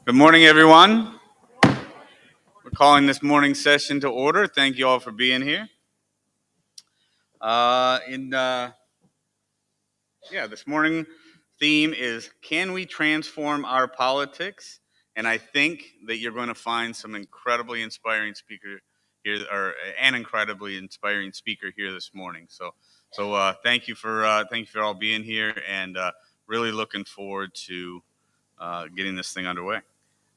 Good morning, everyone. We're calling this morning session to order. Thank you all for being here. This morning theme is, can we transform our politics? And I think that you're going to find some incredibly inspiring speaker here, or an incredibly inspiring speaker here this morning. So thank you for all being here, and really looking forward to getting this thing underway.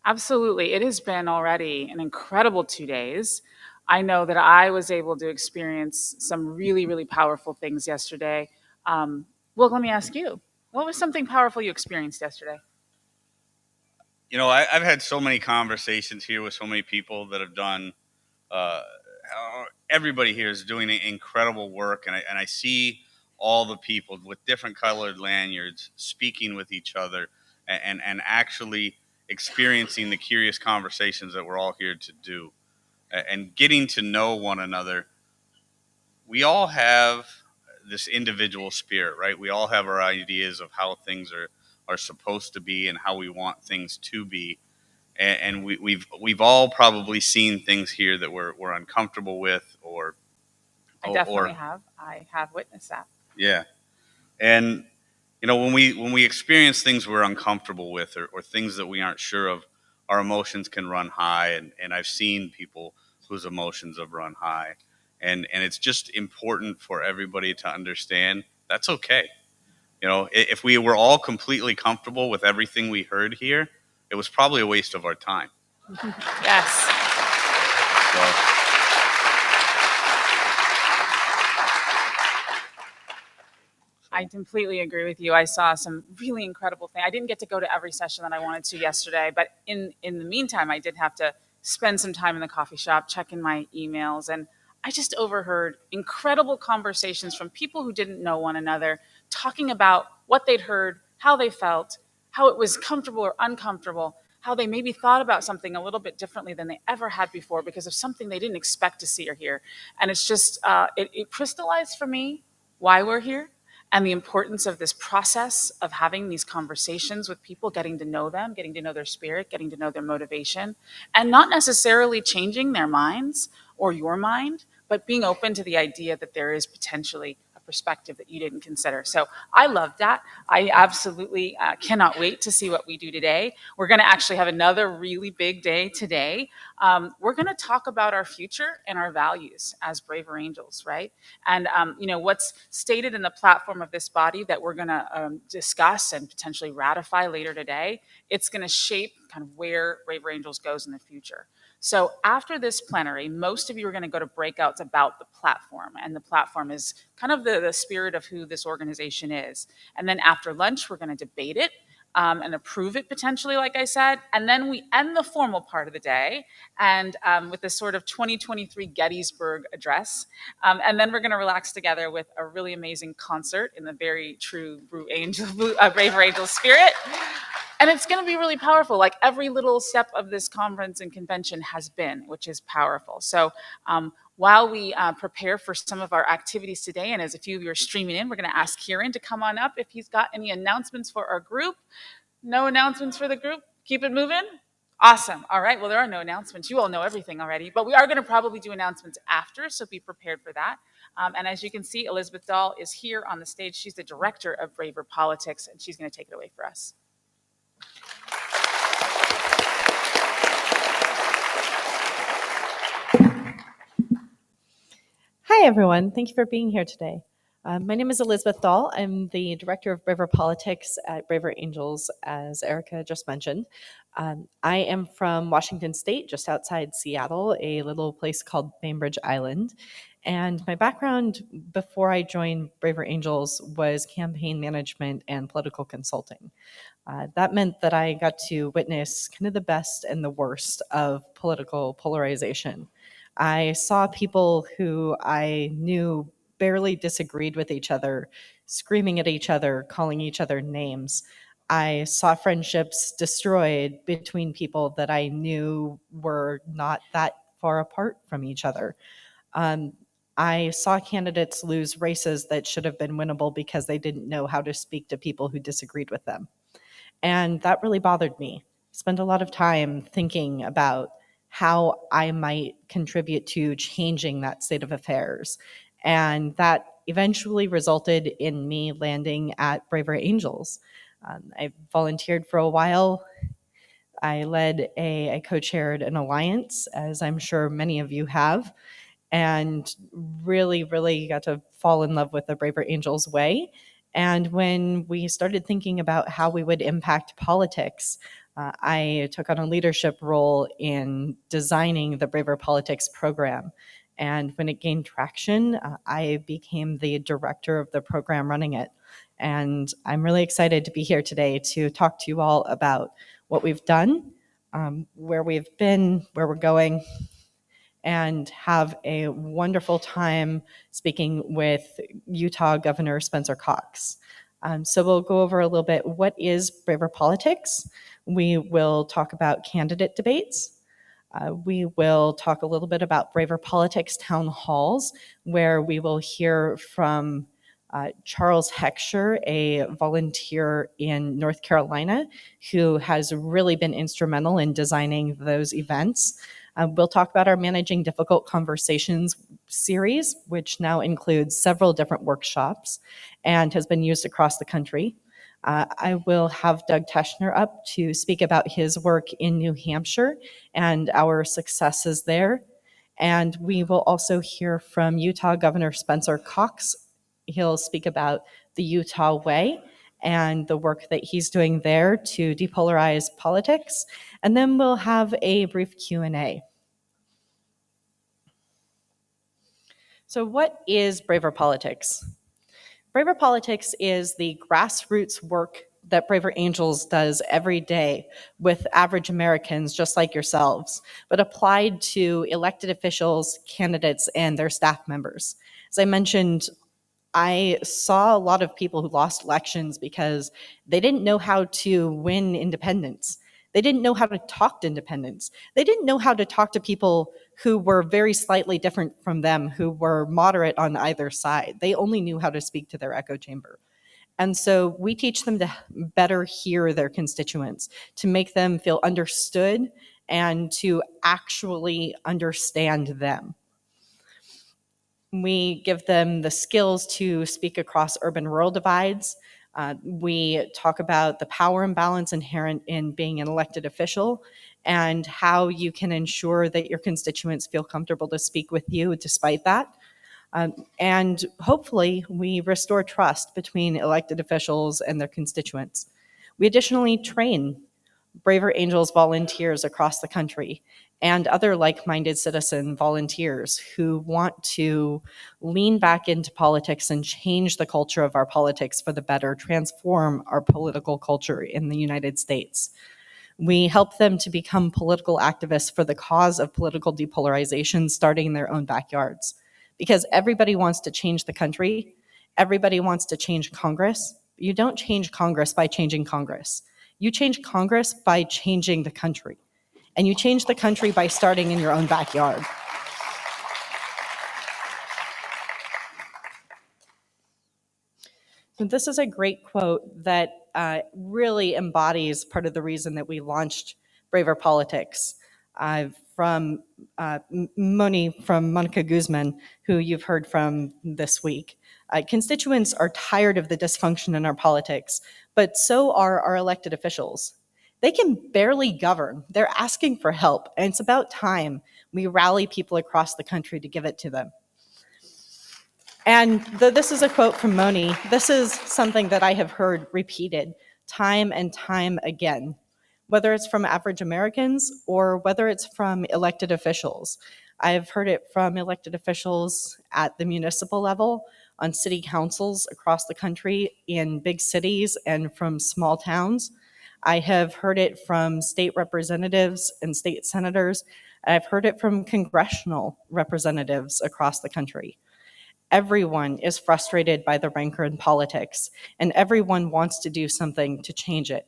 Absolutely. It has been already an incredible 2 days. I know that I was able to experience some really, really powerful things yesterday. Let me ask you, what was something powerful you experienced yesterday? I've had so many conversations here with so many people that have done. Uh, Everybody here is doing incredible work, and I see all the people with different colored lanyards speaking with each other and actually experiencing the curious conversations that we're all here to do, and getting to know one another. We all have this individual spirit, right? We all have our ideas of how things are supposed to be and how we want things to be. And we've all probably seen things here that we're uncomfortable with, or I definitely have. I have witnessed that. Yeah. And when we experience things we're uncomfortable with, or things that we aren't sure of, our emotions can run high, and I've seen people whose emotions have run high. And it's just important for everybody to understand that's okay. If we were all completely comfortable with everything we heard here, it was probably a waste of our time. Yes. I completely agree with you. I saw some really incredible things. I didn't get to go to every session that I wanted to yesterday, but in the meantime, I did have to spend some time in the coffee shop, checking my emails, and I just overheard incredible conversations from people who didn't know one another, talking about what they'd heard, how they felt, how it was comfortable or uncomfortable, how they maybe thought about something a little bit differently than they ever had before because of something they didn't expect to see or hear. And it's just, it crystallized for me why we're here and the importance of this process of having these conversations with people, getting to know them, getting to know their spirit, getting to know their motivation, and not necessarily changing their minds or your mind, but being open to the idea that there is potentially a perspective that you didn't consider. So I love that. I absolutely cannot wait to see what we do today. We're going to actually have another really big day today. We're going to talk about our future and our values as braver angels, right? And what's stated in the platform of this body that we're going to discuss and potentially ratify later today, it's going to shape kind of where Braver Angels goes in the future. So after this plenary, most of you are going to go to breakouts about the platform, and the platform is kind of the spirit of who this organization is. And then after lunch, we're going to debate it. And approve it potentially, like I said. And then we end the formal part of the day and with this sort of 2023 Gettysburg address. And then we're going to relax together with a really amazing concert in the very true Braver Angel spirit. And it's going to be really powerful, like every little step of this conference and convention has been, which is powerful. So while we prepare for some of our activities today, and as a few of you are streaming in, we're going to ask Kieran to come on up if he's got any announcements for our group. No announcements for the group? Keep it moving? Awesome. All right. Well, there are no announcements. You all know everything already, but we are going to probably do announcements after, so be prepared for that. And as you can see, Elizabeth Dahl is here on the stage. She's the director of Braver Politics, and she's going to take it away for us. Hi, everyone. Thank you for being here today. My name is Elizabeth Dahl. I'm the director of Braver Politics at Braver Angels, as Erica just mentioned. I am from Washington State, just outside Seattle, a little place called Bainbridge Island. And my background before I joined Braver Angels was campaign management and political consulting. That meant that I got to witness kind of the best and the worst of political polarization. I saw people who I knew barely disagreed with each other, screaming at each other, calling each other names. I saw friendships destroyed between people that I knew were not that far apart from each other. I saw candidates lose races that should have been winnable because they didn't know how to speak to people who disagreed with them. And that really bothered me. spent a lot of time thinking about how I might contribute to changing that state of affairs. And that eventually resulted in me landing at Braver Angels. I volunteered for a while. I co-chaired an alliance, as I'm sure many of you have, and really, really got to fall in love with the Braver Angels way. And when we started thinking about how we would impact politics, I took on a leadership role in designing the Braver Politics program. And when it gained traction, I became the director of the program running it. And I'm really excited to be here today to talk to you all about what we've done, where we've been, where we're going, and have a wonderful time speaking with Utah Governor Spencer Cox. So we'll go over a little bit what is Braver Politics. We will talk about candidate debates. We will talk a little bit about Braver Politics town halls, where we will hear from Charles Heckscher, a volunteer in North Carolina, who has really been instrumental in designing those events. We'll talk about our Managing Difficult Conversations series, which now includes several different workshops and has been used across the country. I will have Doug Teschner up to speak about his work in New Hampshire and our successes there. And we will also hear from Utah Governor Spencer Cox. He'll speak about the Utah Way and the work that he's doing there to depolarize politics. And then we'll have a brief Q&A. So what is Braver Politics? Braver Politics is the grassroots work that Braver Angels does every day with average Americans just like yourselves, but applied to elected officials, candidates, and their staff members. As I mentioned, I saw a lot of people who lost elections because they didn't know how to win independence. They didn't know how to talk to independents. They didn't know how to talk to people who were very slightly different from them, who were moderate on either side. They only knew how to speak to their echo chamber. And so we teach them to better hear their constituents, to make them feel understood and to actually understand them. We give them the skills to speak across urban-rural divides. We talk about the power imbalance inherent in being an elected official and how you can ensure that your constituents feel comfortable to speak with you despite that. And hopefully, we restore trust between elected officials and their constituents. We additionally train Braver Angels volunteers across the country and other like-minded citizen volunteers who want to lean back into politics and change the culture of our politics for the better, transform our political culture in the United States. We help them to become political activists for the cause of political depolarization, starting in their own backyards. Because everybody wants to change the country, everybody wants to change Congress. You don't change Congress by changing Congress. You change Congress by changing the country. And you change the country by starting in your own backyard. So this is a great quote that really embodies part of the reason that we launched Braver Politics. From Moni, from Monica Guzman, who you've heard from this week. Constituents are tired of the dysfunction in our politics, but so are our elected officials. They can barely govern. They're asking for help, and it's about time we rally people across the country to give it to them. And this is a quote from Moni. This is something that I have heard repeated time and time again, whether it's from average Americans or whether it's from elected officials. I've heard it from elected officials at the municipal level, on city councils across the country, in big cities, and from small towns. I have heard it from state representatives and state senators. I've heard it from congressional representatives across the country. Everyone is frustrated by the rancor in politics, and everyone wants to do something to change it.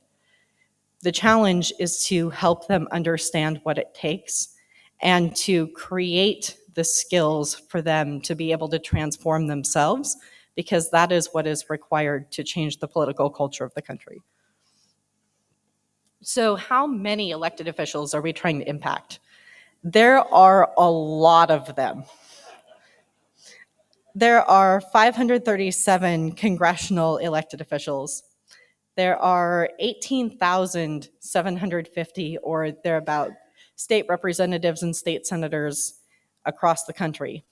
The challenge is to help them understand what it takes and to create the skills for them to be able to transform themselves, because that is what is required to change the political culture of the country. So how many elected officials are we trying to impact? There are a lot of them. There are 537 congressional elected officials. There are 18,750 or thereabout state representatives and state senators across the country.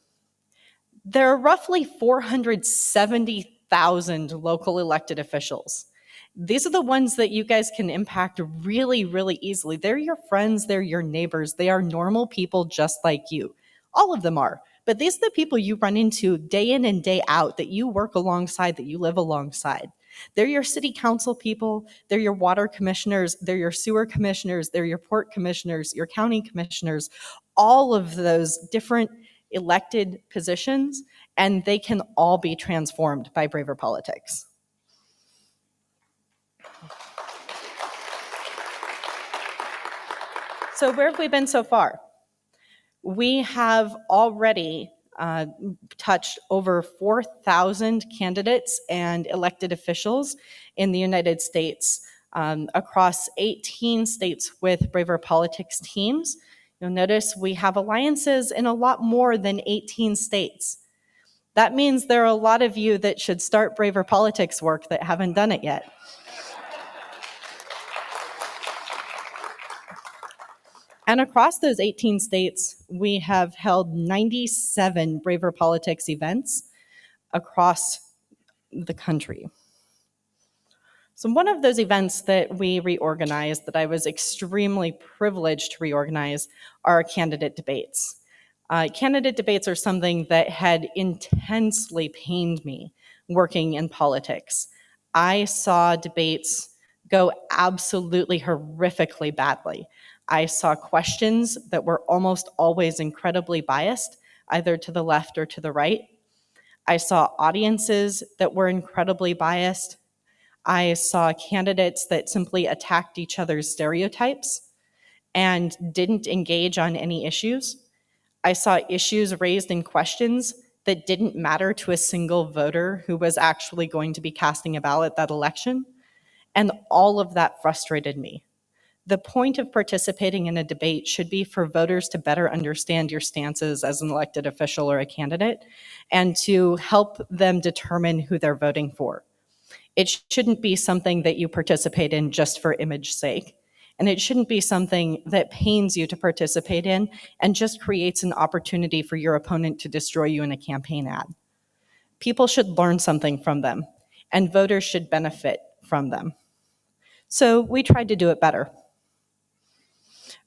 There are roughly 470,000 local elected officials. These are the ones that you guys can impact really, really easily. They're your friends, they're your neighbors, they are normal people just like you. All of them are. But these are the people you run into day in and day out that you work alongside, that you live alongside. They're your city council people, they're your water commissioners, they're your sewer commissioners, they're your port commissioners, your county commissioners, all of those different elected positions, and they can all be transformed by braver politics. So where have we been so far? We have already touched over 4,000 candidates and elected officials in the United States across 18 states with braver politics teams. You'll notice we have alliances in a lot more than 18 states. That means there are a lot of you that should start braver politics work that haven't done it yet. And across those 18 states, we have held 97 braver politics events across the country. So one of those events that we reorganized, that I was extremely privileged to reorganize, are candidate debates. Candidate debates are something that had intensely pained me working in politics. I saw debates go absolutely horrifically badly. I saw questions that were almost always incredibly biased, either to the left or to the right. I saw audiences that were incredibly biased. I saw candidates that simply attacked each other's stereotypes and didn't engage on any issues. I saw issues raised in questions that didn't matter to a single voter who was actually going to be casting a ballot that election. And all of that frustrated me. The point of participating in a debate should be for voters to better understand your stances as an elected official or a candidate and to help them determine who they're voting for. It shouldn't be something that you participate in just for image's sake. And it shouldn't be something that pains you to participate in and just creates an opportunity for your opponent to destroy you in a campaign ad. People should learn something from them, and voters should benefit from them. So we tried to do it better.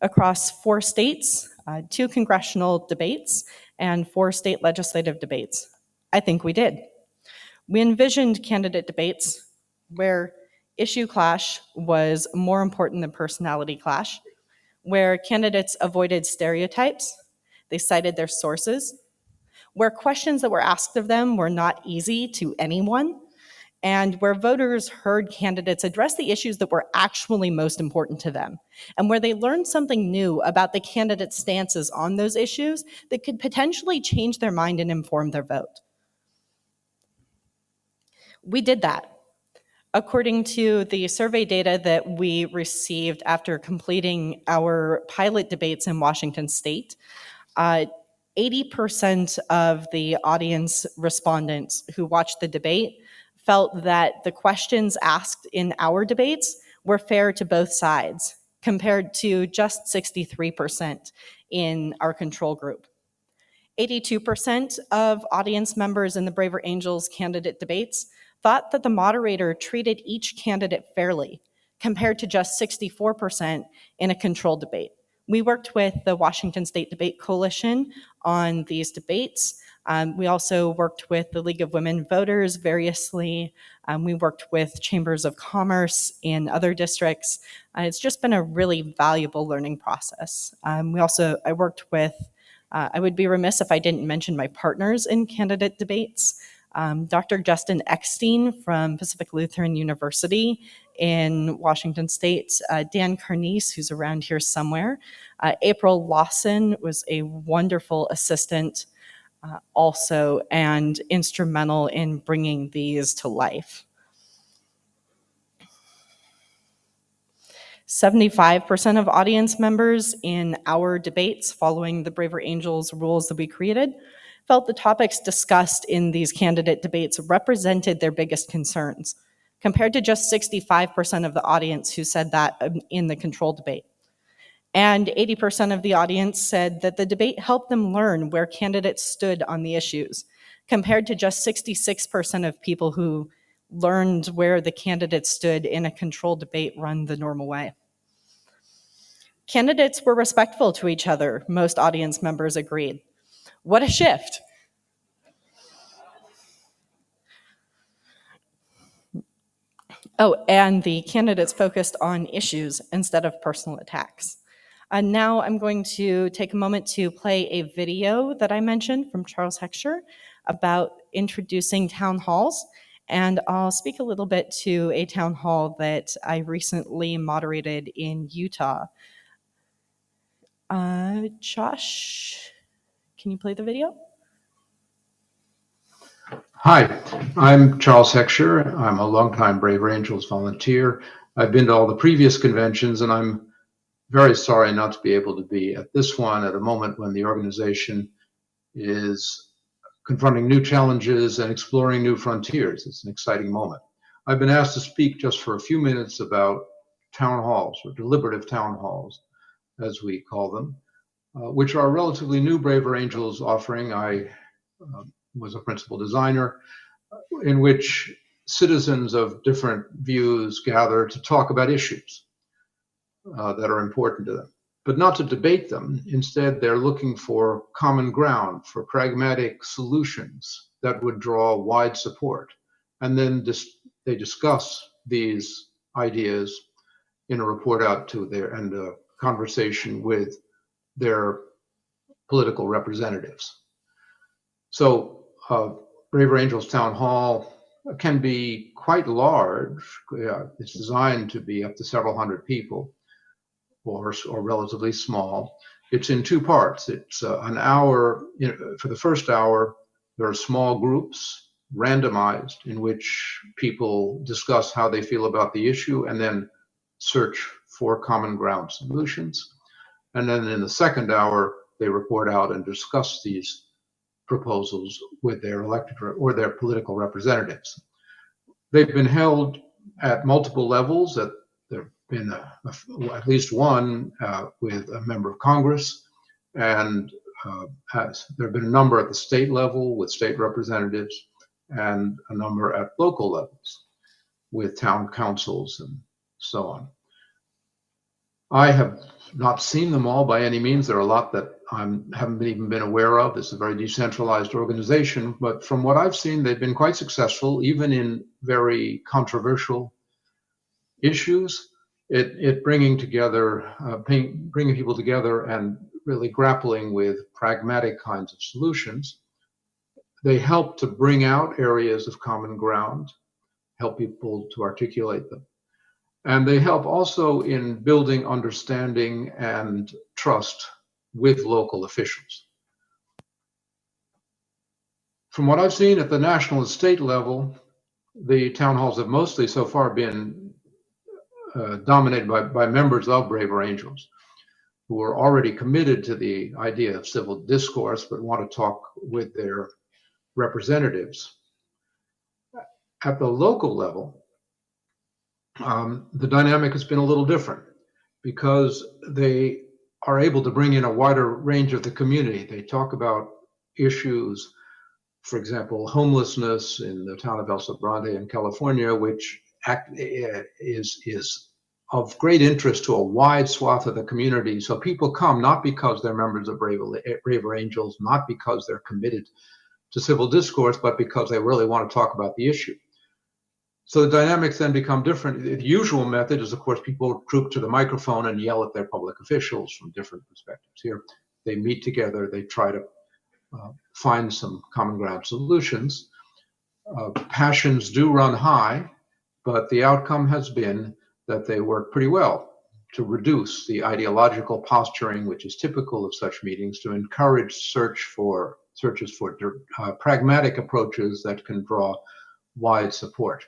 Across 4 states, 2 congressional debates, and 4 state legislative debates. I think we did. We envisioned candidate debates where issue clash was more important than personality clash, where candidates avoided stereotypes, they cited their sources, where questions that were asked of them were not easy to anyone, and where voters heard candidates address the issues that were actually most important to them, and where they learned something new about the candidates' stances on those issues that could potentially change their mind and inform their vote. We did that. According to the survey data that we received after completing our pilot debates in Washington State, 80% of the audience respondents who watched the debate felt that the questions asked in our debates were fair to both sides, compared to just 63% in our control group. 82% of audience members in the Braver Angels candidate debates thought that the moderator treated each candidate fairly, compared to just 64% in a controlled debate. We worked with the Washington State Debate Coalition on these debates. We also worked with the League of Women Voters variously. We worked with chambers of commerce in other districts. It's just been a really valuable learning process. I worked with I would be remiss if I didn't mention my partners in candidate debates. Dr. Justin Eckstein from Pacific Lutheran University in Washington State, Dan Carnice, who's around here somewhere. April Lawson was a wonderful assistant also and instrumental in bringing these to life. 75% of audience members in our debates following the Braver Angels rules that we created felt the topics discussed in these candidate debates represented their biggest concerns, compared to just 65% of the audience who said that in the control debate. And 80% of the audience said that the debate helped them learn where candidates stood on the issues, compared to just 66% of people who learned where the candidates stood in a controlled debate run the normal way. Candidates were respectful to each other, most audience members agreed. What a shift! Oh, and the candidates focused on issues instead of personal attacks. And now I'm going to take a moment to play a video that I mentioned from Charles Heckscher about introducing town halls. And I'll speak a little bit to a town hall that I recently moderated in Utah. Josh, can you play the video? Hi, I'm Charles Heckscher. I'm a longtime Braver Angels volunteer. I've been to all the previous conventions, and I'm very sorry not to be able to be at this one at a moment when the organization is confronting new challenges and exploring new frontiers. It's an exciting moment. I've been asked to speak just for a few minutes about town halls, or deliberative town halls, as we call them, which are a relatively new Braver Angels offering. I was a principal designer, in which citizens of different views gather to talk about issues that are important to them, but not to debate them. Instead, they're looking for common ground, for pragmatic solutions that would draw wide support. And then they discuss these ideas in a report out to and a conversation with their political representatives. So Braver Angels Town Hall can be quite large. It's designed to be up to several hundred people, or relatively small. It's in two parts. It's an hour. For the first hour, there are small groups, randomized, in which people discuss how they feel about the issue and then search for common ground solutions. And then in the second hour, they report out and discuss these proposals with their elected or their political representatives. They've been held at multiple levels. There have been at least one with a member of Congress, and there have been a number at the state level with state representatives, and a number at local levels with town councils and so on. I have not seen them all by any means. There are a lot that I haven't even been aware of. It's a very decentralized organization, but from what I've seen, they've been quite successful, even in very controversial issues. It bringing people together and really grappling with pragmatic kinds of solutions. They help to bring out areas of common ground, help people to articulate them. And they help also in building understanding and trust with local officials. From what I've seen at the national and state level, the town halls have mostly so far been dominated by members of Braver Angels who are already committed to the idea of civil discourse but want to talk with their representatives. At the local level, the dynamic has been a little different because they are able to bring in a wider range of the community. They talk about issues, for example, homelessness in the town of El Sobrante in California, which is of great interest to a wide swath of the community. So people come not because they're members of Braver Angels, not because they're committed to civil discourse, but because they really want to talk about the issue. So the dynamics then become different. The usual method is, of course, people troop to the microphone and yell at their public officials from different perspectives. Here, they meet together, they try to find some common ground solutions. Passions do run high, but the outcome has been that they work pretty well to reduce the ideological posturing, which is typical of such meetings, to encourage searches for pragmatic approaches that can draw wide support.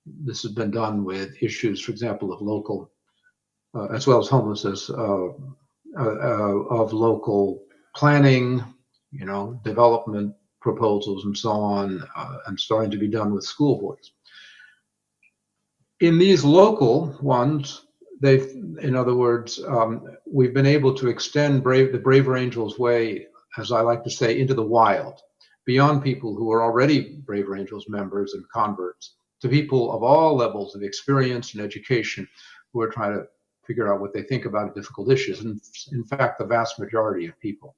This has been done with issues, for example, of local as well as homelessness, of local planning, development proposals and so on, and starting to be done with school boards. In these local ones, in other words, we've been able to extend the Braver Angels way, as I like to say, into the wild, beyond people who are already Braver Angels members and converts, to people of all levels of experience and education who are trying to figure out what they think about difficult issues, and in fact, the vast majority of people.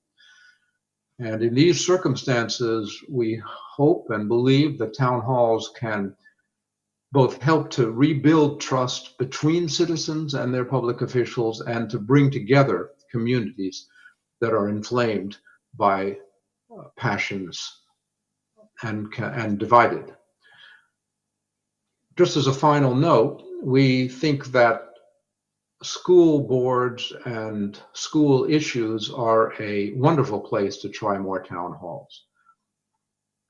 And in these circumstances, we hope and believe that town halls can both help to rebuild trust between citizens and their public officials, and to bring together communities that are inflamed by passions and divided. Just as a final note, we think that school boards and school issues are a wonderful place to try more town halls.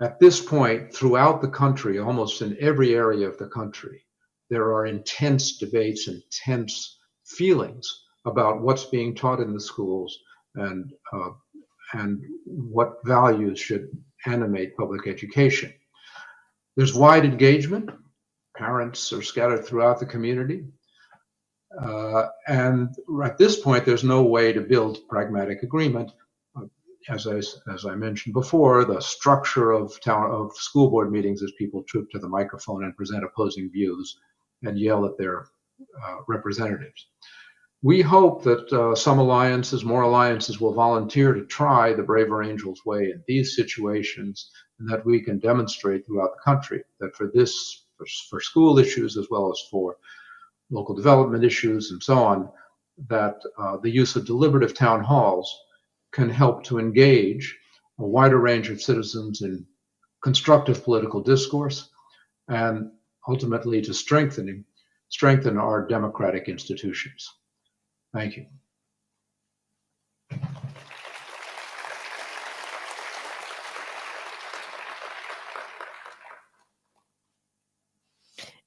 At this point, throughout the country, almost in every area of the country, there are intense debates, intense feelings about what's being taught in the schools, and what values should animate public education. There's wide engagement. Parents are scattered throughout the community. And at this point, there's no way to build pragmatic agreement. As I mentioned before, the structure of school board meetings is people troop to the microphone and present opposing views and yell at their representatives. We hope that more alliances will volunteer to try the Braver Angels way in these situations, and that we can demonstrate throughout the country that for school issues as well as for local development issues and so on, that the use of deliberative town halls can help to engage a wider range of citizens in constructive political discourse, and ultimately to strengthen our democratic institutions. Thank you.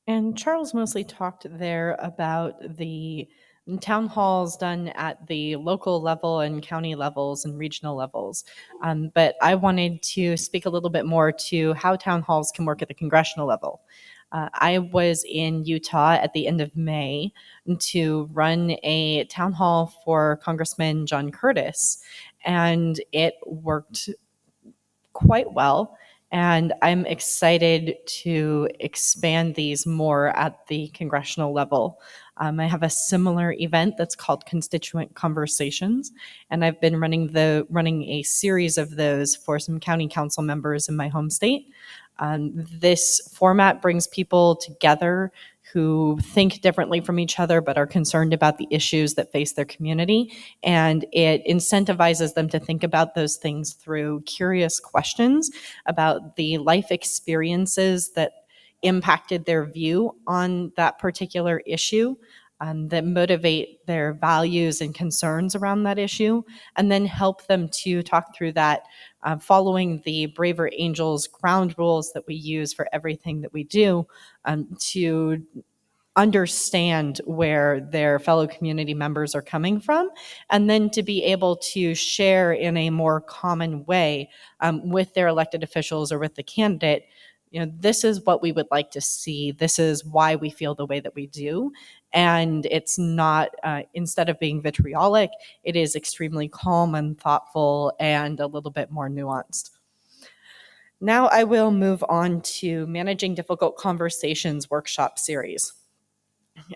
And Charles mostly talked there about the town halls done at the local level and county levels and regional levels. But I wanted to speak a little bit more to how town halls can work at the congressional level. I was in Utah at the end of May to run a town hall for Congressman John Curtis, and it worked quite well. And I'm excited to expand these more at the congressional level. I have a similar event that's called Constituent Conversations, and I've been running a series of those for some county council members in my home state. This format brings people together who think differently from each other but are concerned about the issues that face their community, and it incentivizes them to think about those things through curious questions about the life experiences that impacted their view on that particular issue, that motivate their values and concerns around that issue, and then help them to talk through that, following the Braver Angels ground rules that we use for everything that we do, to understand where their fellow community members are coming from, and then to be able to share in a more common way, with their elected officials or with the candidate, this is what we would like to see. This is why we feel the way that we do. And it's not, instead of being vitriolic, it is extremely calm and thoughtful and a little bit more nuanced. Now I will move on to Managing Difficult Conversations workshop series.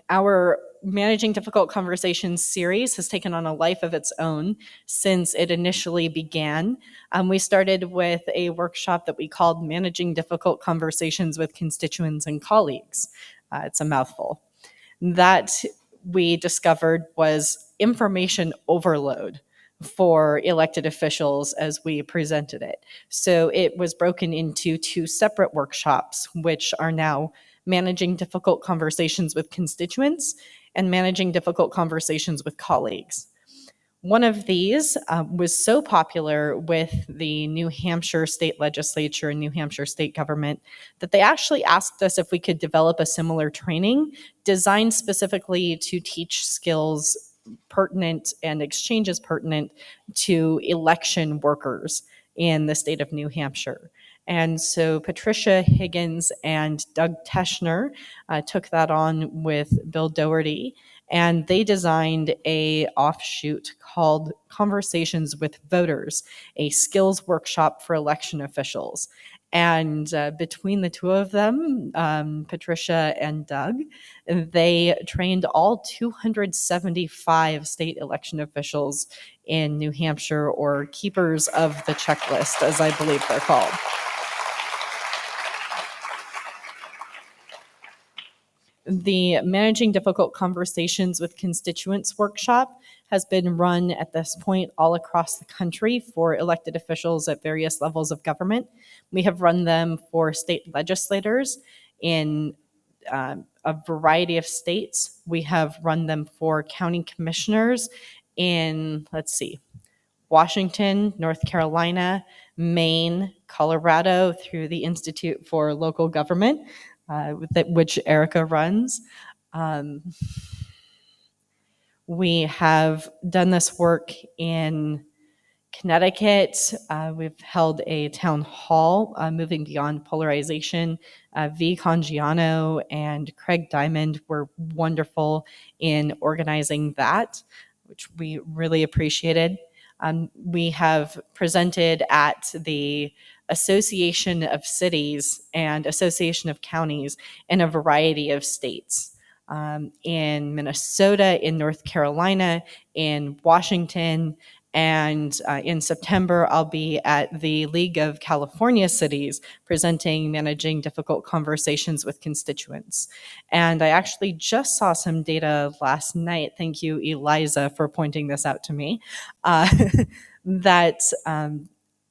Our Managing Difficult Conversations series has taken on a life of its own since it initially began. We started with a workshop that we called Managing Difficult Conversations with Constituents and Colleagues. It's a mouthful. That we discovered was information overload for elected officials as we presented it. So it was broken into two separate workshops, which are now Managing Difficult Conversations with Constituents and Managing Difficult Conversations with Colleagues. One of these was so popular with the New Hampshire state legislature and New Hampshire state government that they actually asked us if we could develop a similar training designed specifically to teach skills pertinent and exchanges pertinent to election workers in the state of New Hampshire. And so Patricia Higgins and Doug Teschner took that on with Bill Doherty, and they designed a offshoot called Conversations with Voters, a skills workshop for election officials. And between the two of them, Patricia and Doug, they trained all 275 state election officials in New Hampshire, or keepers of the checklist, as I believe they're called. The Managing Difficult Conversations with Constituents workshop has been run at this point all across the country for elected officials at various levels of government. We have run them for state legislators in a variety of states. We have run them for county commissioners in, Washington, North Carolina, Maine, Colorado, through the Institute for Local Government, which Erica runs. We have done this work in Connecticut. We've held a town hall, Moving Beyond Polarization. V. Congiano and Craig Diamond were wonderful in organizing that, which we really appreciated. We have presented at the Association of Cities and Association of Counties in a variety of states. In Minnesota, in North Carolina, in Washington, and in September, I'll be at the League of California Cities presenting Managing Difficult Conversations with Constituents. And I actually just saw some data last night, thank you, Eliza, for pointing this out to me, that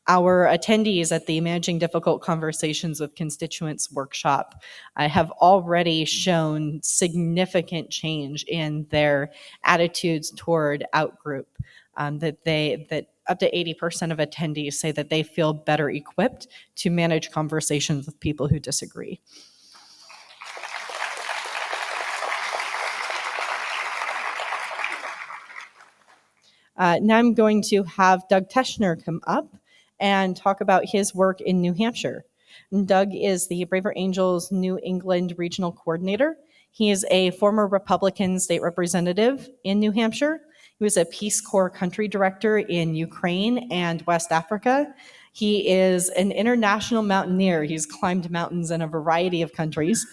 our attendees at the Managing Difficult Conversations with Constituents workshop have already shown significant change in their attitudes toward outgroup. That up to 80% of attendees say that they feel better equipped to manage conversations with people who disagree. Now I'm going to have Doug Teschner come up and talk about his work in New Hampshire. Doug is the Braver Angels New England Regional Coordinator. He is a former Republican state representative in New Hampshire. He was a Peace Corps country director in Ukraine and West Africa. He is an international mountaineer. He's climbed mountains in a variety of countries.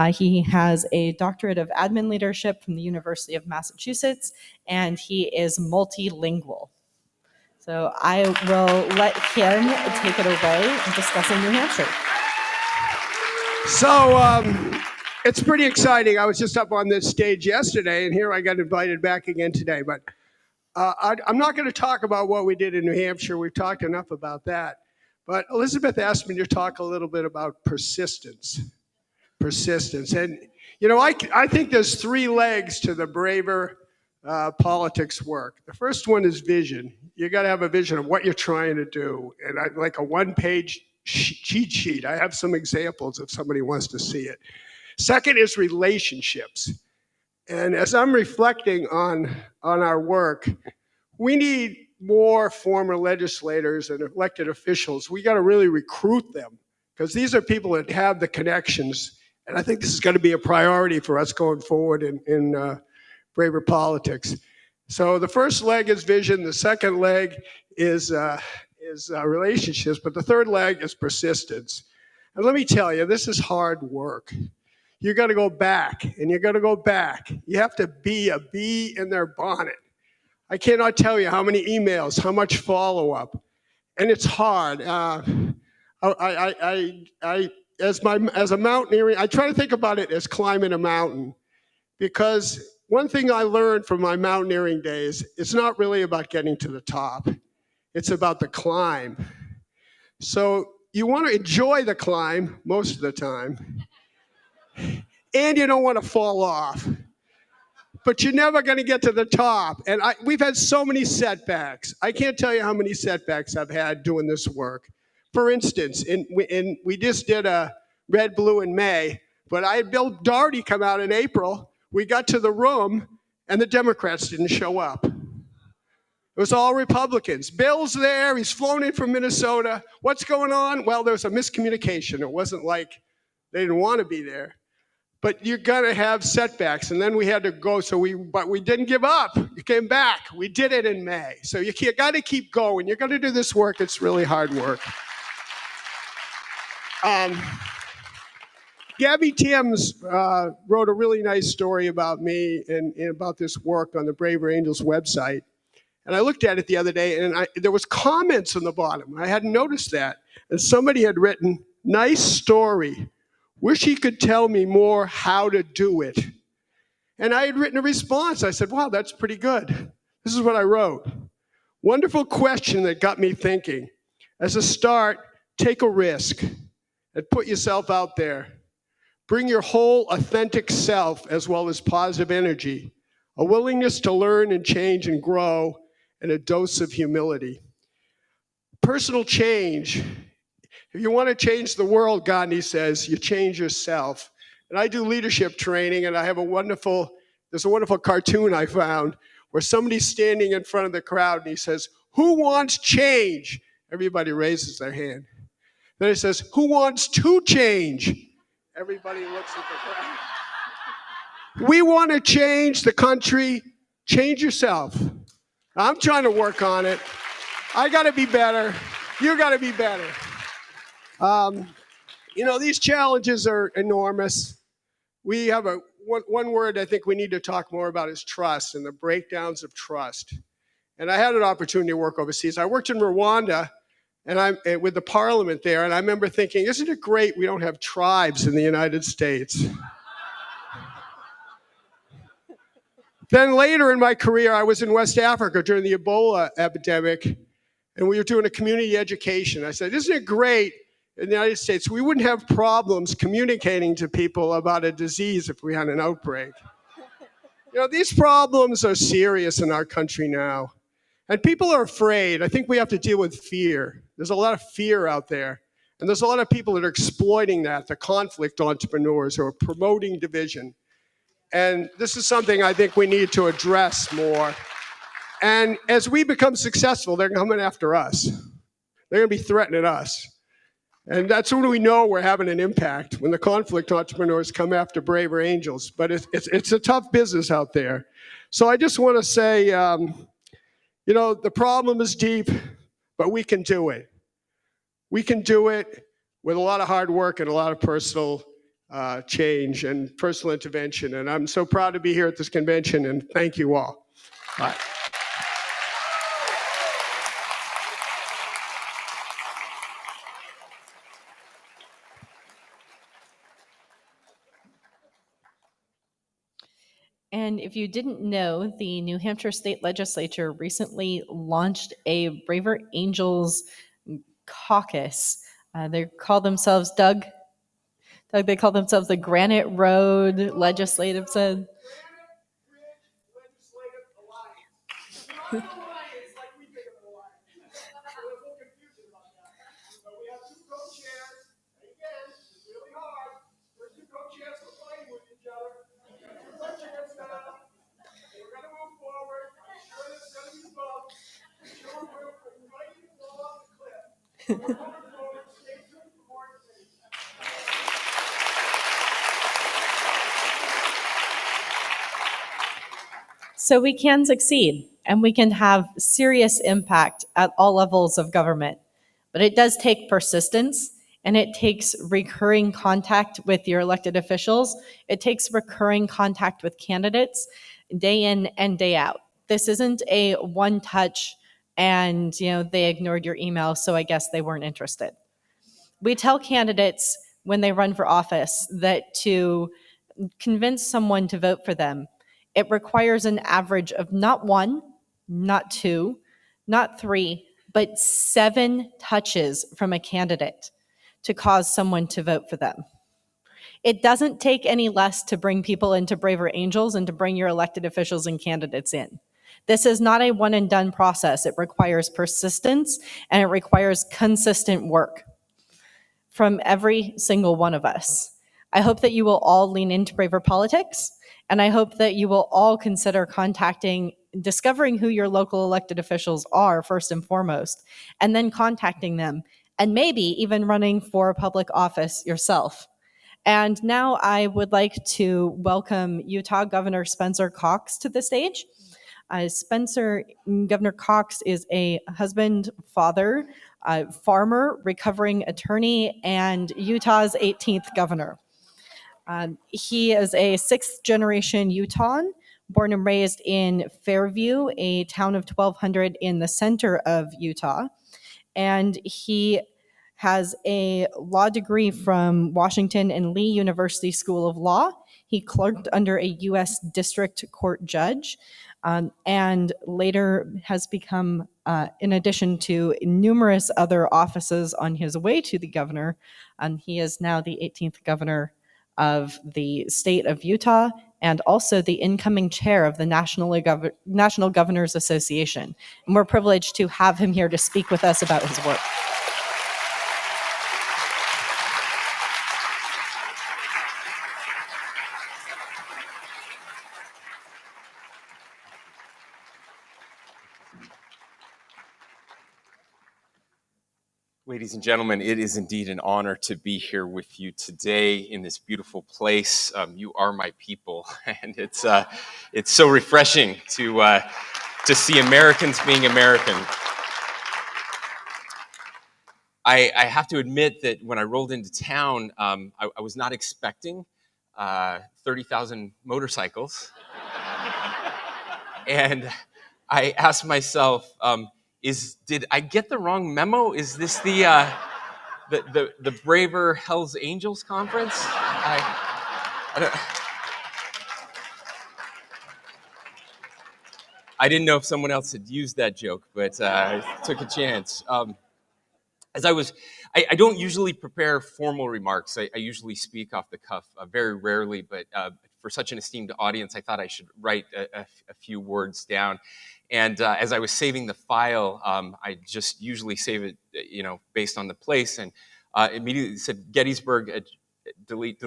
He has a doctorate of admin leadership from the University of Massachusetts, and he is multilingual. So I will let him take it away discussing New Hampshire. So it's pretty exciting. I was just up on this stage yesterday, and here I got invited back again today. But I'm not going to talk about what we did in New Hampshire. We've talked enough about that. But Elizabeth asked me to talk a little bit about persistence. And, you know, I think there's three legs to the Braver politics work. The first one is vision. You got to have a vision of what you're trying to do. And like a one-page cheat sheet. I have some examples if somebody wants to see it. Second is relationships. And as I'm reflecting on our work, we need more former legislators and elected officials. We got to really recruit them, because these are people that have the connections. And I think this is going to be a priority for us going forward in Braver politics. So the first leg is vision. The second leg is relationships. But the third leg is persistence. And let me tell you, this is hard work. You got to go back, and you got to go back. You have to be a bee in their bonnet. I cannot tell you how many emails, how much follow-up, and it's hard. As a mountaineering, I try to think about it as climbing a mountain, because one thing I learned from my mountaineering days, it's not really about getting to the top. It's about the climb. So you want to enjoy the climb most of the time, and you don't want to fall off. but you're never going to get to the top. And we've had so many setbacks. I can't tell you how many setbacks I've had doing this work. For instance, we just did a red, blue in May, but I had Bill Doherty come out in April. We got to the room, and the Democrats didn't show up. It was all Republicans. Bill's there. He's flown in from Minnesota. What's going on? Well, there was a miscommunication. It wasn't like they didn't want to be there. But you're going to have setbacks. And then we had to go. But we didn't give up. You came back. We did it in May. So you got to keep going. You're going to do this work. It's really hard work. Gabby Timms wrote a really nice story about me and about this work on the Braver Angels website. And I looked at it the other day, and there was comments on the bottom. I hadn't noticed that. And somebody had written, "Nice story. Wish he could tell me more how to do it." And I had written a response. I said, "Wow, that's pretty good." This is what I wrote. "Wonderful question that got me thinking. As a start, take a risk and put yourself out there. Bring your whole authentic self as well as positive energy, a willingness to learn and change and grow, and a dose of humility." Personal change. If you want to change the world, Gandhi says, you change yourself. And I do leadership training, and there's a wonderful cartoon I found where somebody's standing in front of the crowd, and he says, "Who wants change?" Everybody raises their hand. Then he says, "Who wants to change?" Everybody looks at the crowd. We want to change the country. Change yourself. I'm trying to work on it. I got to be better. You got to be better. These challenges are enormous. We have one word I think we need to talk more about is trust and the breakdowns of trust. And I had an opportunity to work overseas. I worked in Rwanda and with the parliament there, and I remember thinking, isn't it great we don't have tribes in the United States? Then later in my career, I was in West Africa during the Ebola epidemic, and we were doing a community education. I said, isn't it great in the United States we wouldn't have problems communicating to people about a disease if we had an outbreak? These problems are serious in our country now. And people are afraid. I think we have to deal with fear. There's a lot of fear out there. And there's a lot of people that are exploiting that, the conflict entrepreneurs who are promoting division. And this is something I think we need to address more. And as we become successful, they're coming after us. They're going to be threatening us. And that's when we know we're having an impact, when the conflict entrepreneurs come after Braver Angels. But it's a tough business out there. So I just want to say, the problem is deep, but we can do it. We can do it with a lot of hard work and a lot of personal change and personal intervention. And I'm so proud to be here at this convention, and thank you all. Bye. And if you didn't know, the New Hampshire State Legislature recently launched a Braver Angels caucus. They call themselves they call themselves the Granite Road Legislative Said. So we can succeed, and we can have serious impact at all levels of government. But it does take persistence, and it takes recurring contact with your elected officials. It takes recurring contact with candidates day in and day out. This isn't a one touch and they ignored your email, so I guess they weren't interested. We tell candidates when they run for office that to convince someone to vote for them, it requires an average of not one, not two, not three, but 7 touches from a candidate to cause someone to vote for them. It doesn't take any less to bring people into Braver Angels and to bring your elected officials and candidates in. This is not a one and done process. It requires persistence and it requires consistent work from every single one of us. I hope that you will all lean into Braver Politics, and I hope that you will all consider discovering who your local elected officials are first and foremost, and then contacting them, and maybe even running for public office yourself. And now I would like to welcome Utah Governor Spencer Cox to the stage. Governor Cox is a husband, father, farmer, recovering attorney, and Utah's 18th governor. He is a sixth generation Utahn, born and raised in Fairview, a town of 1,200 in the center of Utah. And he has a law degree from Washington and Lee University School of Law. He clerked under a U.S. District Court judge, and later has become, in addition to numerous other offices on his way to the governor, he is now the 18th governor of the state of Utah and also the incoming chair of the National Governors Association. And we're privileged to have him here to speak with us about his work. Ladies and gentlemen, it is indeed an honor to be here with you today in this beautiful place. You are my people, and it's so refreshing to see Americans being American. I have to admit that when I rolled into town, I was not expecting 30,000 motorcycles, and I asked myself, did I get the wrong memo? Is this the Braver Hells Angels conference? I didn't know if someone else had used that joke, but I took a chance. I don't usually prepare formal remarks. I usually speak off the cuff, very rarely, but for such an esteemed audience, I thought I should write a few words down. And as I was saving the file, I just usually save it, based on the place, and immediately said Gettysburg, delete,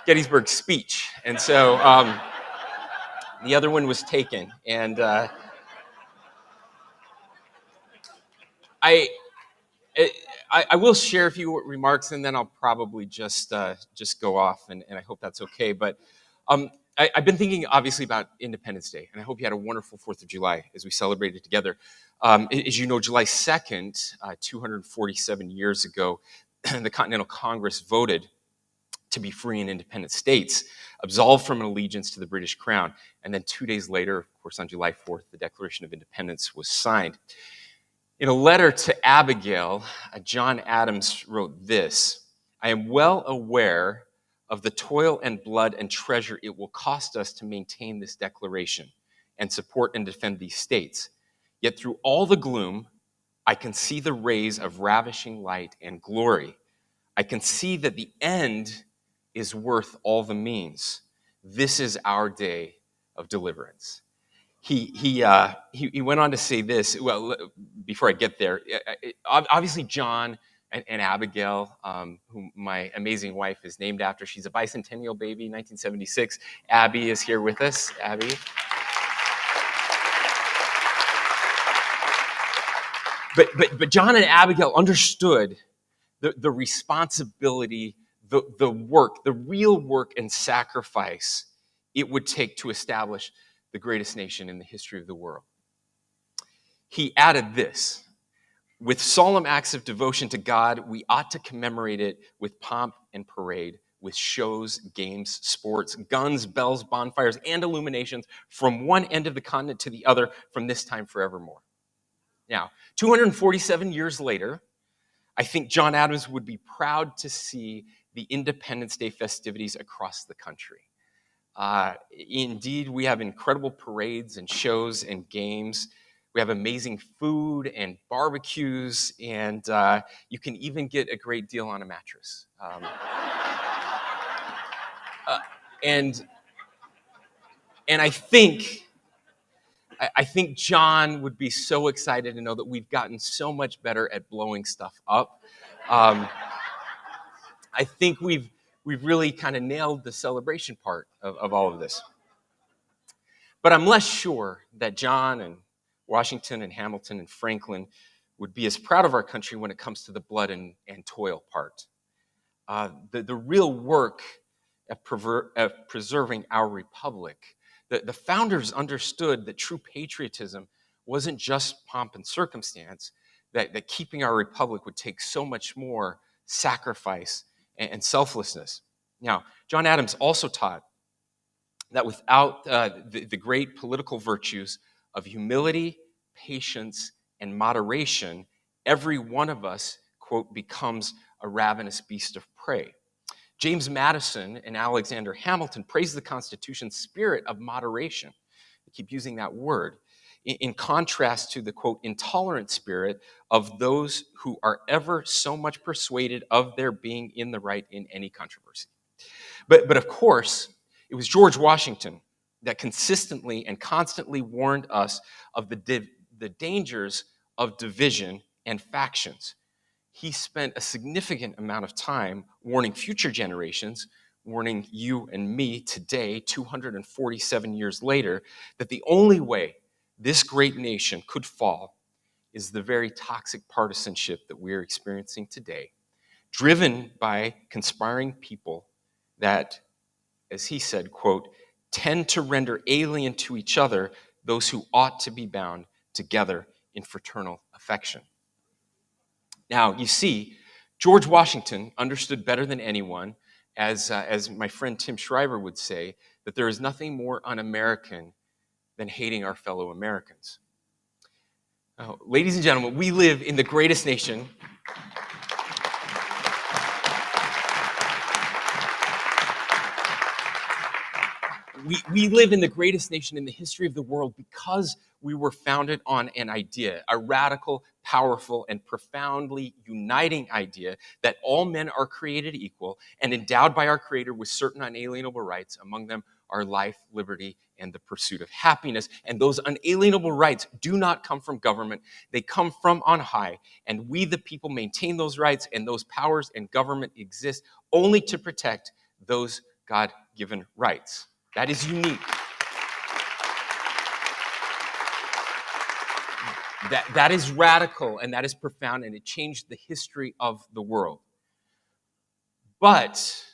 Gettysburg speech. And so the other one was taken, and I will share a few remarks, and then I'll probably just go off, and I hope that's okay. But I've been thinking, obviously, about Independence Day, and I hope you had a wonderful 4th of July as we celebrated together. As you know, July 2nd, 247 years ago, the Continental Congress voted to be free and independent states, absolved from an allegiance to the British Crown. And then 2 days later, of course, on July 4th, the Declaration of Independence was signed. In a letter to Abigail, John Adams wrote this: "I am well aware of the toil and blood and treasure it will cost us to maintain this declaration and support and defend these states. Yet through all the gloom, I can see the rays of ravishing light and glory. I can see that the end is worth all the means. This is our day of deliverance." He went on to say this. Well, before I get there, obviously John and Abigail, whom my amazing wife is named after. She's a bicentennial baby, 1976. Abby is here with us. Abby. But John and Abigail understood the responsibility, the work, the real work and sacrifice it would take to establish the greatest nation in the history of the world. He added this: "With solemn acts of devotion to God, we ought to commemorate it with pomp and parade, with shows, games, sports, guns, bells, bonfires, and illuminations from one end of the continent to the other from this time forevermore." Now, 247 years later, I think John Adams would be proud to see the Independence Day festivities across the country. Indeed, we have incredible parades and shows and games. We have amazing food and barbecues, and you can even get a great deal on a mattress. And I think John would be so excited to know that we've gotten so much better at blowing stuff up. I think we've really kind of nailed the celebration part of all of this. But I'm less sure that John and Washington and Hamilton and Franklin would be as proud of our country when it comes to the blood and toil part. The real work of preserving our republic. The founders understood that true patriotism wasn't just pomp and circumstance, that keeping our republic would take so much more sacrifice and selflessness. Now, John Adams also taught that without the great political virtues of humility, patience, and moderation, every one of us, quote, becomes a ravenous beast of prey. James Madison and Alexander Hamilton praised the Constitution's spirit of moderation. I keep using that word, in contrast to the, quote, intolerant spirit of those who are ever so much persuaded of their being in the right in any controversy. But of course, it was George Washington that consistently and constantly warned us of the dangers of division and factions. He spent a significant amount of time warning future generations, warning you and me today, 247 years later, that the only way this great nation could fall is the very toxic partisanship that we're experiencing today, driven by conspiring people that, as he said, quote, tend to render alien to each other those who ought to be bound together in fraternal affection. Now, you see, George Washington understood better than anyone, as my friend Tim Shriver would say, that there is nothing more un-American than hating our fellow Americans. Now, ladies and gentlemen, we live in the greatest nation. We live in the greatest nation in the history of the world because we were founded on an idea, a radical, powerful, and profoundly uniting idea that all men are created equal and endowed by our Creator with certain unalienable rights, among them are life, liberty, and the pursuit of happiness. And those unalienable rights do not come from government. They come from on high. And we, the people, maintain those rights, and those powers and government exist only to protect those God-given rights. That is unique. That is radical, and that is profound, and it changed the history of the world. But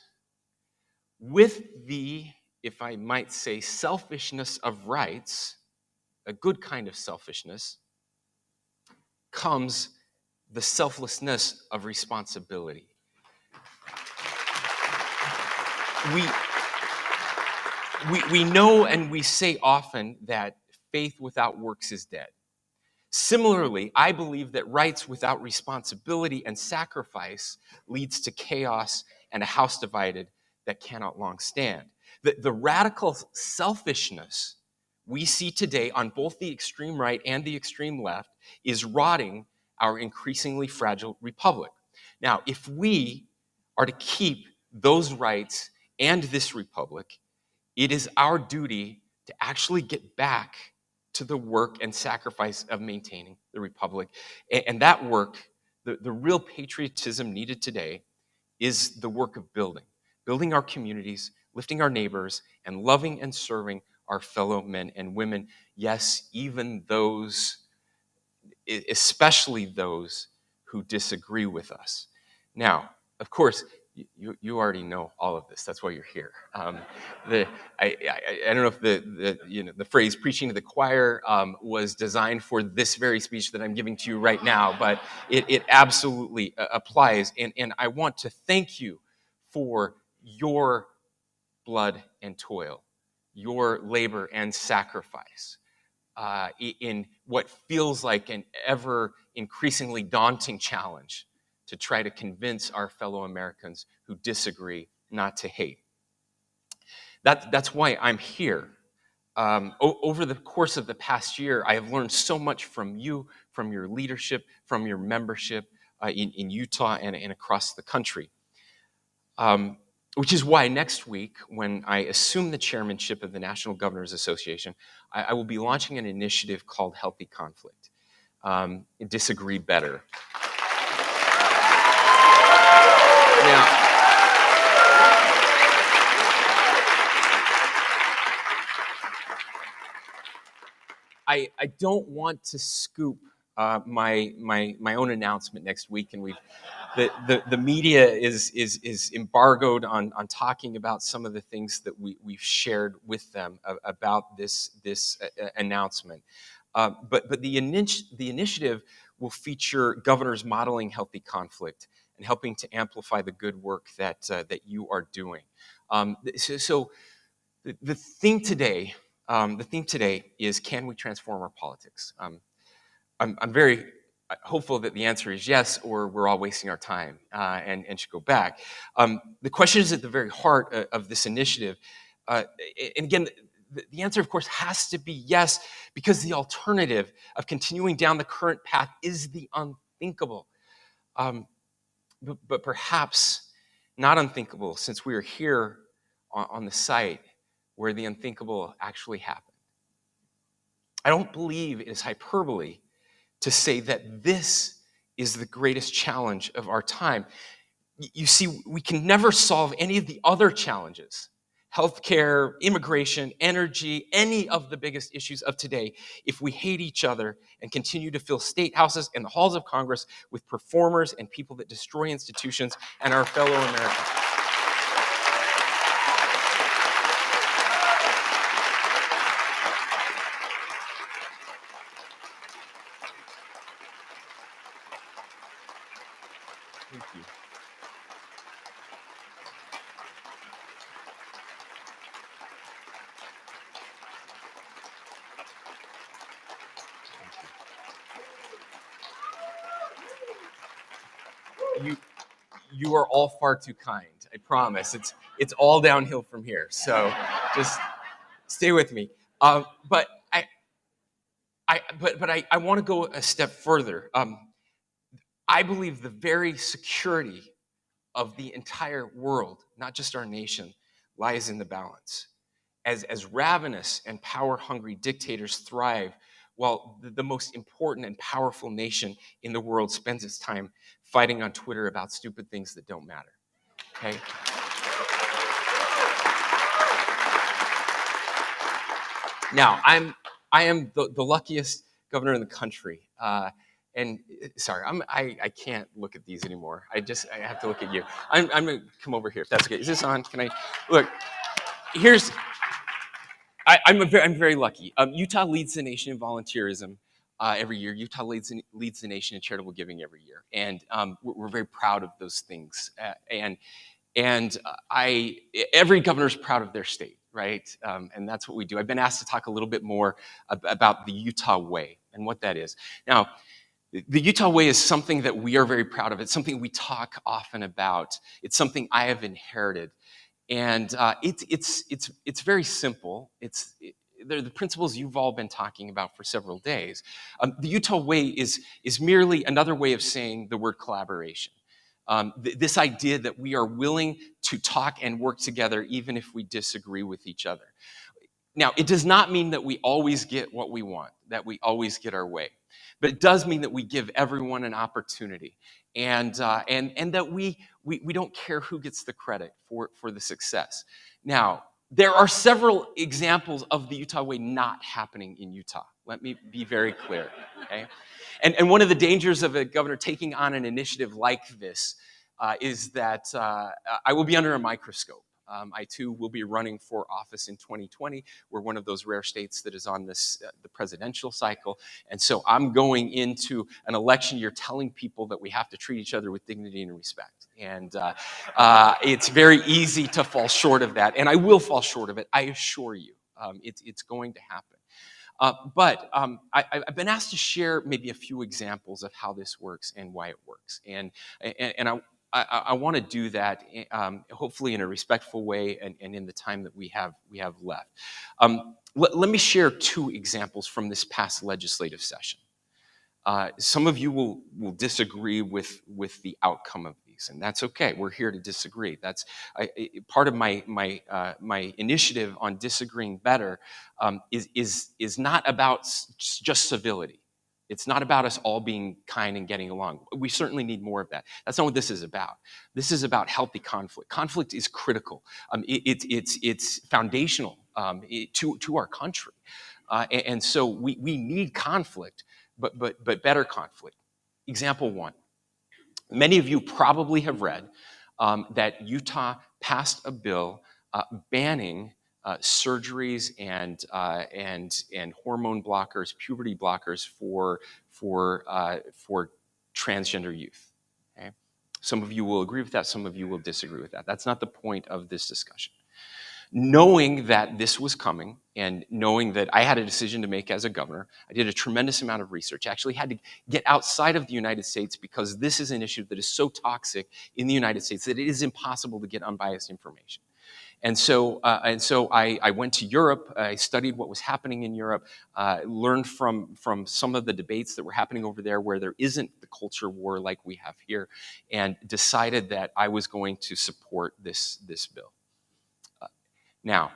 with the, if I might say, selfishness of rights, a good kind of selfishness, comes the selflessness of responsibility. We know and we say often that faith without works is dead. Similarly, I believe that rights without responsibility and sacrifice leads to chaos and a house divided that cannot long stand. The radical selfishness we see today on both the extreme right and the extreme left is rotting our increasingly fragile republic. Now, if we are to keep those rights and this republic, it is our duty to actually get back to the work and sacrifice of maintaining the republic. And that work, the real patriotism needed today, is the work of building our communities, lifting our neighbors, and loving and serving our fellow men and women. Yes, even those, especially those who disagree with us. Now, of course, you already know all of this. That's why you're here. I don't know if the phrase "preaching to the choir" was designed for this very speech that I'm giving to you right now, but it absolutely applies. And I want to thank you for your blood and toil, your labor and sacrifice in what feels like an ever increasingly daunting challenge to try to convince our fellow Americans who disagree not to hate. That's why I'm here. over the course of the past year, I have learned so much from you, from your leadership, from your membership in Utah and across the country. Which is why next week, when I assume the chairmanship of the National Governors Association, I will be launching an initiative called Healthy Conflict. Disagree better. Now, I don't want to scoop my own announcement next week, and the media is embargoed on talking about some of the things that we've shared with them about this announcement. But the initiative will feature governors modeling healthy conflict and helping to amplify the good work that you are doing. So the theme today is, can we transform our politics? I'm very hopeful that the answer is yes, or we're all wasting our time and should go back. The question is at the very heart of this initiative. And again, the answer, of course, has to be yes, because the alternative of continuing down the current path is the unthinkable. But perhaps not unthinkable, since we are here on the site where the unthinkable actually happened. I don't believe it is hyperbole to say that this is the greatest challenge of our time. You see, we can never solve any of the other challenges, healthcare, immigration, energy, any of the biggest issues of today, if we hate each other and continue to fill state houses and the halls of Congress with performers and people that destroy institutions and our fellow Americans. Thank you. You are all far too kind. I promise. It's all downhill from here. So just stay with me. But I want to go a step further. I believe the very security of the entire world, not just our nation, lies in the balance. As ravenous and power-hungry dictators thrive, while the most important and powerful nation in the world spends its time fighting on Twitter about stupid things that don't matter. Okay? Now, I am the luckiest governor in the country. And sorry, I can't look at these anymore. I have to look at you. I'm gonna come over here if that's okay. Is this on? Can I look? Here's. I'm very lucky. Utah leads the nation in volunteerism every year. Utah leads the nation in charitable giving every year, and we're very proud of those things. Every governor's proud of their state, right? And that's what we do. I've been asked to talk a little bit more about the Utah way and what that is. Now, the Utah way is something that we are very proud of. It's something we talk often about. It's something I have inherited. And it's very simple. They're the principles you've all been talking about for several days. The Utah way is merely another way of saying the word collaboration. This idea that we are willing to talk and work together even if we disagree with each other. Now, it does not mean that we always get what we want, that we always get our way. But it does mean that we give everyone an opportunity, and that we don't care who gets the credit for the success. Now, there are several examples of the Utah way not happening in Utah. Let me be very clear, okay? And one of the dangers of a governor taking on an initiative like this is that I will be under a microscope. I too will be running for office in 2020. We're one of those rare states that is on this the presidential cycle, and so I'm going into an election year telling people that we have to treat each other with dignity and respect. And it's very easy to fall short of that, and I will fall short of it. I assure you, it's going to happen. But I've been asked to share maybe a few examples of how this works and why it works, and I want to do that hopefully in a respectful way and in the time that we have left. Let me share two examples from this past legislative session. Some of you will disagree with the outcome of these, and that's okay. We're here to disagree. That's part of my initiative on disagreeing better is not about just civility. It's not about us all being kind and getting along. We certainly need more of that. That's not what this is about. This is about healthy conflict. Conflict is critical. It's foundational to our country, and so we need conflict, but better conflict. Example one. Many of you probably have read that Utah passed a bill banning surgeries and hormone blockers, puberty blockers for transgender youth. Okay? Some of you will agree with that. Some of you will disagree with that. That's not the point of this discussion. Knowing that this was coming and knowing that I had a decision to make as a governor, I did a tremendous amount of research. I actually had to get outside of the United States because this is an issue that is so toxic in the United States that it is impossible to get unbiased information. And so I went to Europe. I studied what was happening in Europe, learned from some of the debates that were happening over there where there isn't the culture war like we have here, and decided that I was going to support this bill. Now,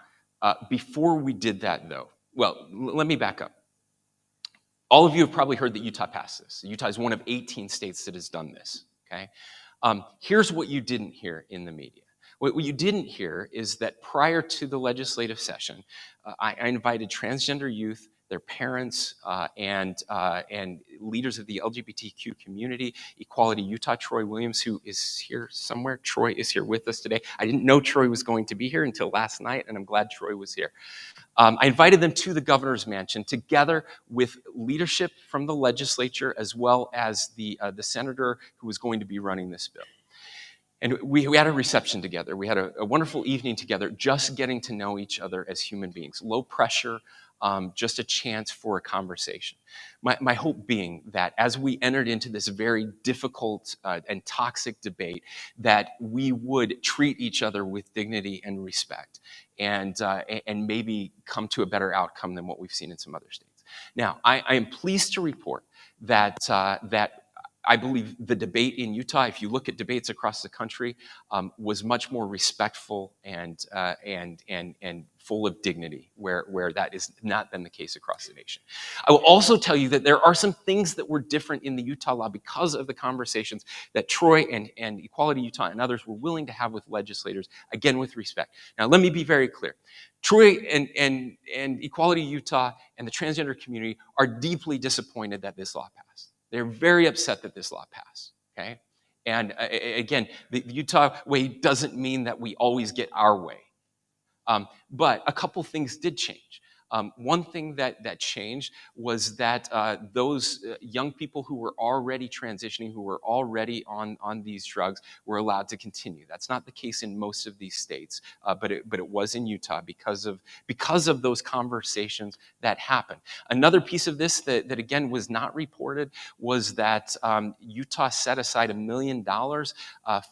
before we did that, though, well, let me back up. All of you have probably heard that Utah passed this. Utah is one of 18 states that has done this, okay? Here's what you didn't hear in the media. What you didn't hear is that prior to the legislative session, I invited transgender youth, their parents, and leaders of the LGBTQ community, Equality Utah, Troy Williams, who is here somewhere. Troy is here with us today. I didn't know Troy was going to be here until last night, and I'm glad Troy was here. I invited them to the governor's mansion together with leadership from the legislature as well as the senator who was going to be running this bill. And we had a reception together. We had a wonderful evening together, just getting to know each other as human beings. Low pressure, just a chance for a conversation. My hope being that as we entered into this very difficult and toxic debate, that we would treat each other with dignity and respect, and maybe come to a better outcome than what we've seen in some other states. Now, I am pleased to report that I believe the debate in Utah, if you look at debates across the country, was much more respectful and full of dignity, where that has not been the case across the nation. I will also tell you that there are some things that were different in the Utah law because of the conversations that Troy and Equality Utah and others were willing to have with legislators, again with respect. Now, let me be very clear. Troy and Equality Utah and the transgender community are deeply disappointed that this law passed. They're very upset that this law passed, okay? And again, the Utah way doesn't mean that we always get our way. But a couple things did change. One thing that changed was that those young people who were already transitioning, who were already on these drugs, were allowed to continue. That's not the case in most of these states, but it was in Utah because of those conversations that happened. Another piece of this that again was not reported was that Utah set aside $1 million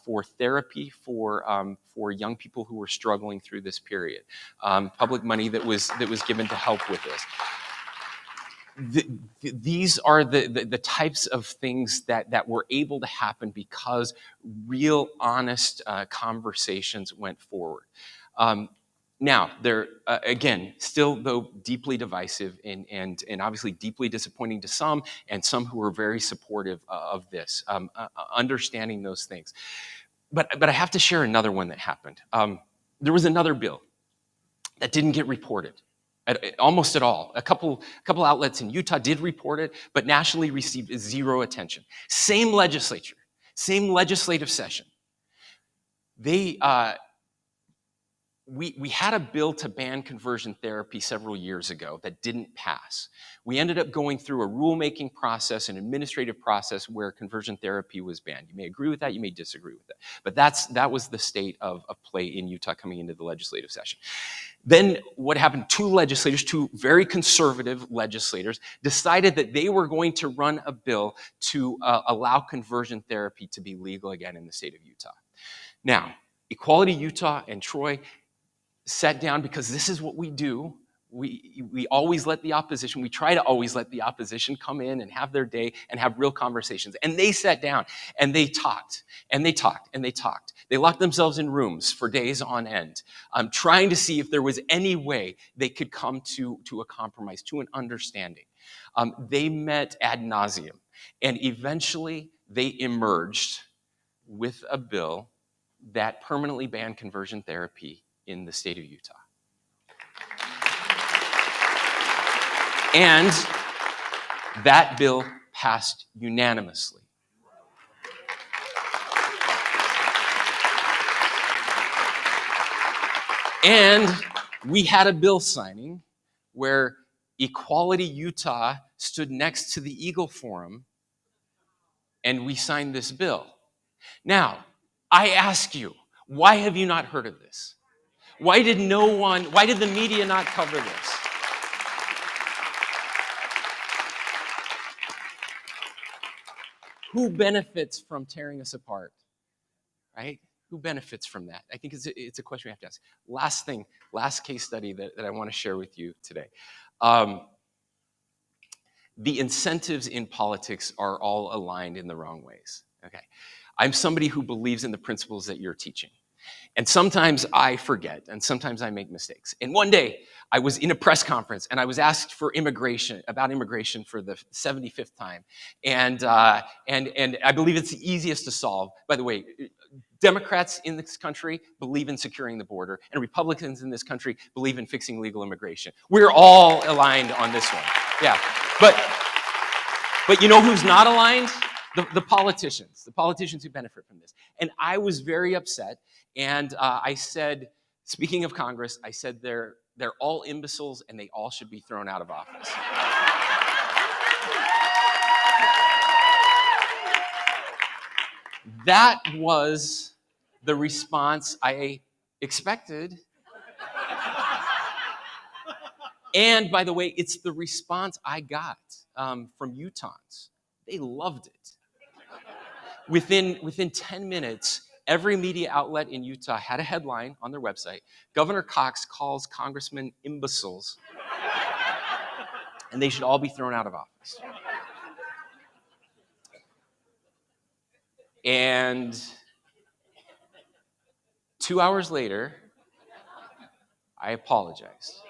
for therapy for young people who were struggling through this period. Public money that was given to help with this. These are the types of things that were able to happen because real, honest conversations went forward. Now, they're, again, still, though, deeply divisive and obviously deeply disappointing to some, and some who are very supportive of this, understanding those things. But I have to share another one that happened. There was another bill that didn't get reported almost at all. A couple outlets in Utah did report it, but nationally received zero attention. Same legislature, same legislative session. We had a bill to ban conversion therapy several years ago that didn't pass. We ended up going through a rulemaking process, an administrative process where conversion therapy was banned. You may agree with that, you may disagree with that. But that was the state of play in Utah coming into the legislative session. Then what happened, two very conservative legislators decided that they were going to run a bill to allow conversion therapy to be legal again in the state of Utah. Now, Equality Utah and Troy sat down because this is what we do. We always let the opposition, we try to always let the opposition come in and have their day and have real conversations. And they sat down and they talked and they talked and they talked. They locked themselves in rooms for days on end, trying to see if there was any way they could come to a compromise, to an understanding. They met ad nauseum, and eventually they emerged with a bill that permanently banned conversion therapy in the state of Utah. And that bill passed unanimously. And we had a bill signing where Equality Utah stood next to the Eagle Forum, and we signed this bill. Now, I ask you, why have you not heard of this? Why did the media not cover this? Who benefits from tearing us apart, right? Who benefits from that? I think it's a question we have to ask. Last case study that I want to share with you today. The incentives in politics are all aligned in the wrong ways, okay? I'm somebody who believes in the principles that you're teaching. And sometimes I forget, and sometimes I make mistakes. And one day, I was in a press conference, and I was asked about immigration for the 75th time. And I believe it's the easiest to solve. By the way, Democrats in this country believe in securing the border, and Republicans in this country believe in fixing legal immigration. We're all aligned on this one. Yeah, but you know who's not aligned? The politicians who benefit from this. And I was very upset, and I said, speaking of Congress, I said they're all imbeciles and they all should be thrown out of office. That was the response I expected. And by the way, it's the response I got from Utahns. They loved it. Within 10 minutes, every media outlet in Utah had a headline on their website: Governor Cox calls congressmen imbeciles, and they should all be thrown out of office. And 2 hours later, I apologized.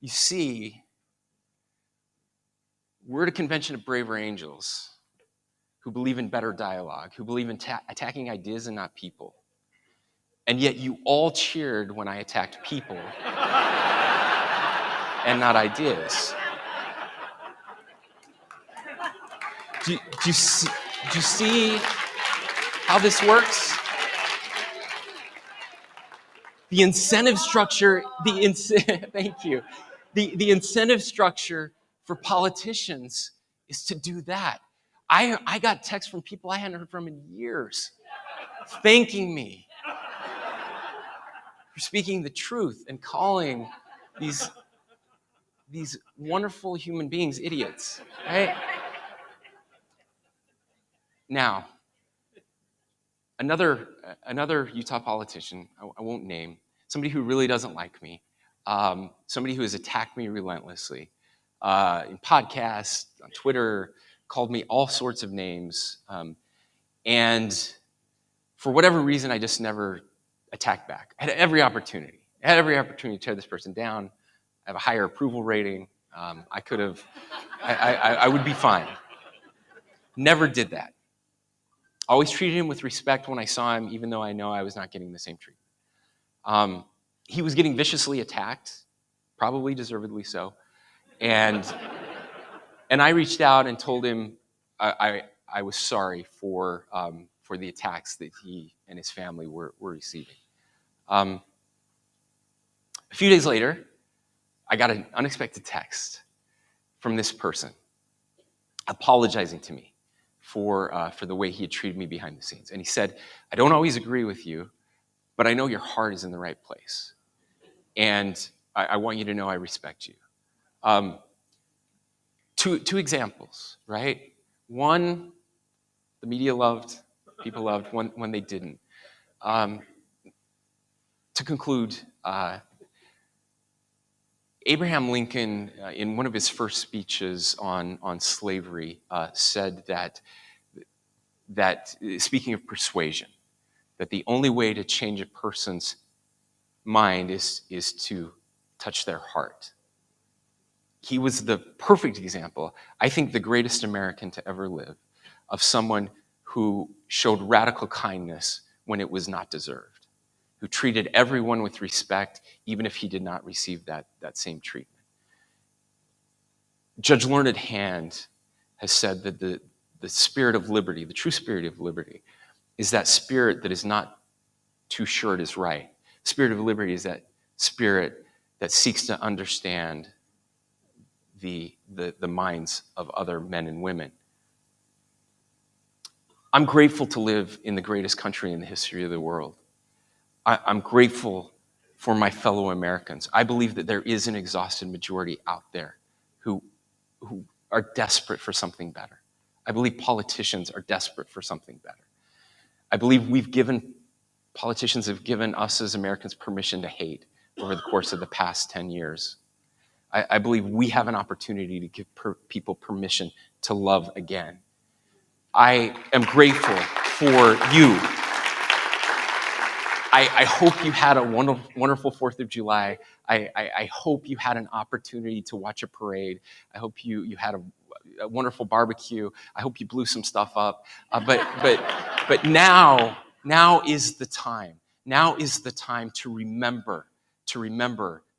You see, we're at a convention of braver angels who believe in better dialogue, who believe in attacking ideas and not people. And yet you all cheered when I attacked people and not ideas. Do you see how this works? The incentive structure, thank you. The incentive structure for politicians is to do that. I got texts from people I hadn't heard from in years, thanking me for speaking the truth and calling these wonderful human beings idiots, right? Now, another Utah politician, I won't name, somebody who really doesn't like me, somebody who has attacked me relentlessly in podcasts, on Twitter, called me all sorts of names, and for whatever reason, I just never attacked back. I had every opportunity to tear this person down. I have a higher approval rating. I would be fine. Never did that. Always treated him with respect when I saw him, even though I know I was not getting the same treatment. He was getting viciously attacked, probably deservedly so. And I reached out and told him I was sorry for the attacks that he and his family were receiving. A few days later, I got an unexpected text from this person apologizing to me for the way he had treated me behind the scenes. And he said, I don't always agree with you, but I know your heart is in the right place. And I want you to know I respect you. Two examples, right? One, the media loved. People loved when they didn't. To conclude, Abraham Lincoln, in one of his first speeches on slavery, said that, speaking of persuasion, that the only way to change a person's mind is to touch their heart. He was the perfect example, I think the greatest American to ever live, of someone who showed radical kindness when it was not deserved, who treated everyone with respect, even if he did not receive that same treatment. Judge Learned Hand has said that the spirit of liberty, the true spirit of liberty, is that spirit that is not too sure it is right. The spirit of liberty is that spirit that seeks to understand the minds of other men and women. I'm grateful to live in the greatest country in the history of the world. I'm grateful for my fellow Americans. I believe that there is an exhausted majority out there who are desperate for something better. I believe politicians are desperate for something better. I believe politicians have given us as Americans permission to hate over the course of the past 10 years. I believe we have an opportunity to give people permission to love again. I am grateful for you. I hope you had a wonderful 4th of July. I hope you had an opportunity to watch a parade. I hope you had a wonderful barbecue. I hope you blew some stuff up. But now is the time. Now is the time to remember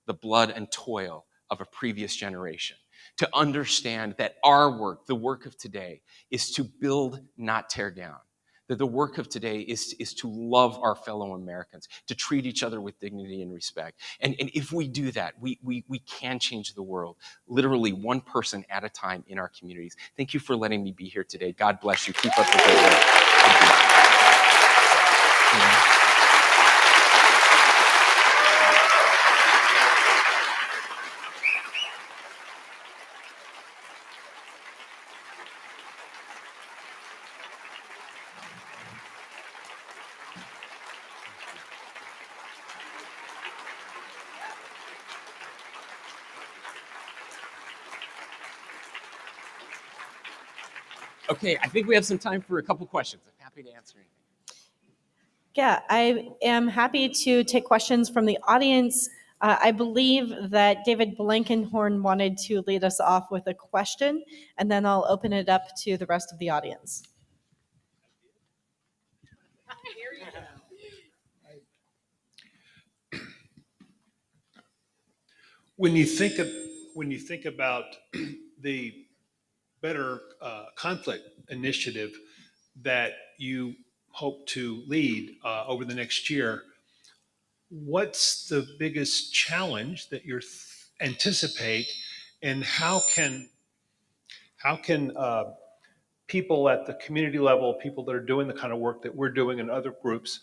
the blood and toil of a previous generation, to understand that our work, the work of today, is to build, not tear down. That the work of today is to love our fellow Americans, to treat each other with dignity and respect. And if we do that, we can change the world, literally one person at a time in our communities. Thank you for letting me be here today. God bless you. Keep up the great work. Thank you. Okay, I think we have some time for a couple questions. I'm happy to answer anything. Yeah, I am happy to take questions from the audience. I believe that David Blankenhorn wanted to lead us off with a question, and then I'll open it up to the rest of the audience. When you think about the Better Conflict initiative that you hope to lead over the next year, what's the biggest challenge that you anticipate, and how can people at the community level, people that are doing the kind of work that we're doing and other groups,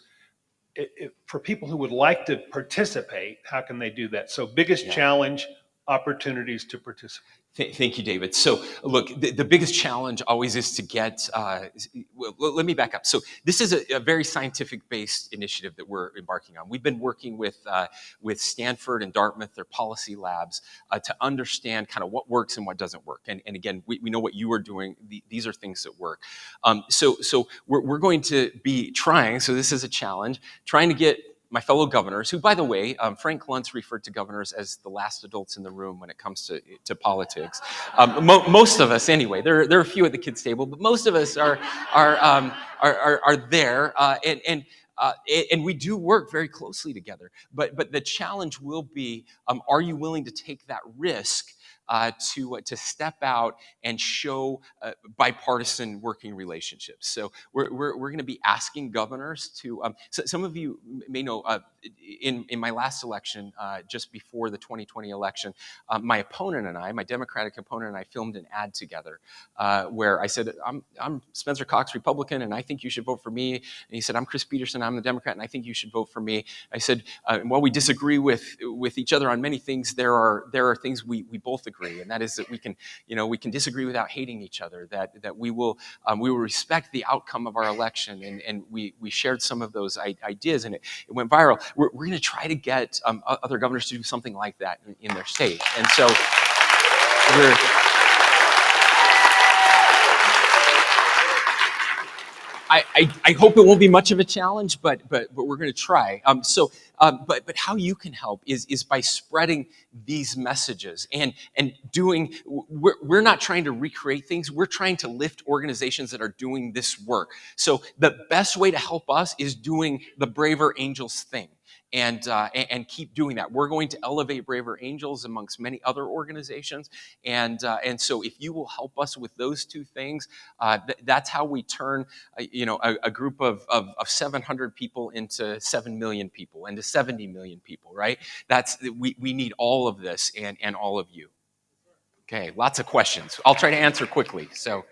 for people who would like to participate, how can they do that? So biggest challenge, opportunities to participate. Thank you, David. So look, the biggest challenge always is to get, well, let me back up. So this is a very scientific-based initiative that we're embarking on. We've been working with Stanford and Dartmouth, their policy labs, to understand kind of what works and what doesn't work. And again, we know what you are doing. These are things that work. So we're going to be trying, so this is a challenge, trying to get my fellow governors, who, by the way, Frank Luntz referred to governors as the last adults in the room when it comes to politics. Most of us, anyway. There are a few at the kids' table, but most of us are there, and we do work very closely together. But the challenge will be: are you willing to take that risk to step out and show bipartisan working relationships? So we're going to be asking governors to. So some of you may know, in my last election, just before the 2020 election, my opponent and I, my Democratic opponent and I, filmed an ad together where I said, "I'm Spencer Cox, Republican, and I think you should vote for me." And he said, "I'm Chris Peterson, I'm the Democrat, and I think you should vote for me." I said, "While we disagree with each other on many things, there are things we both agree agree, and that is that we can, we can disagree without hating each other. That we will respect the outcome of our election, and we shared some of those ideas, and it went viral. We're going to try to get other governors to do something like that in their state, and so we're. I hope it won't be much of a challenge, but we're going to try. But how you can help is by spreading these messages and doing. We're not trying to recreate things. We're trying to lift organizations that are doing this work. So the best way to help us is doing the Braver Angels thing. And keep doing that. We're going to elevate Braver Angels amongst many other organizations, and so if you will help us with those two things, that's how we turn a group of 700 people into 7 million people, into 70 million people. Right? We need all of this and all of you. Okay, lots of questions. I'll try to answer quickly. So,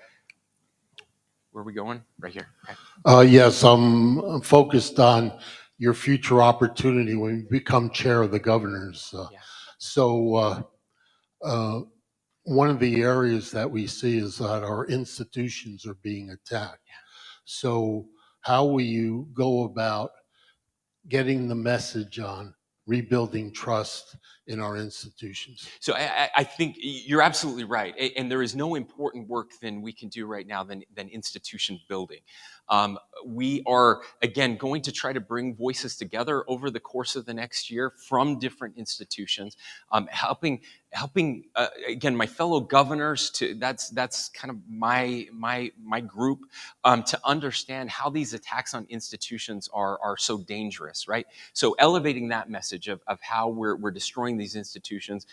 where are we going? Right here. Okay. Yes, I'm focused on your future opportunity when you become chair of the governors. Yeah. So one of the areas that we see is that our institutions are being attacked. Yeah. So how will you go about getting the message on rebuilding trust in our institutions? So I think you're absolutely right, and there is no important work than we can do right now than institution building. We are, again, going to try to bring voices together over the course of the next year from different institutions, helping again my fellow governors to that's kind of my group, to understand how these attacks on institutions are so dangerous, right? So elevating that message of how we're destroying these institutions,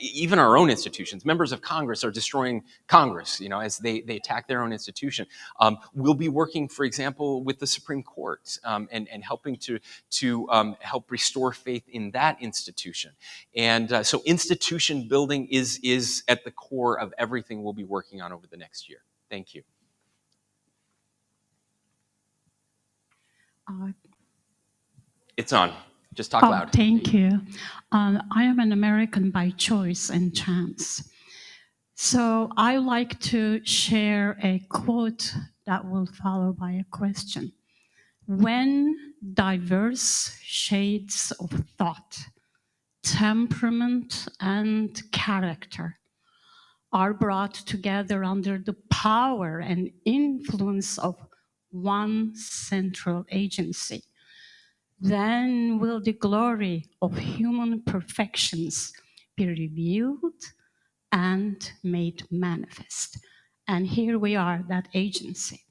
even our own institutions. Members of Congress are destroying Congress, as they attack their own institution. We'll be working, for example, with the Supreme Court, and helping to help restore faith in that institution. And so institution building is at the core of everything we'll be working on over the next year. Thank you. It's on. Just talk loud. Thank you. I am an American by choice and chance. So I like to share a quote that will follow by a question. When diverse shades of thought, temperament, and character are brought together under the power and influence of one central agency, then will the glory of human perfections be revealed and made manifest. And here we are, that agency.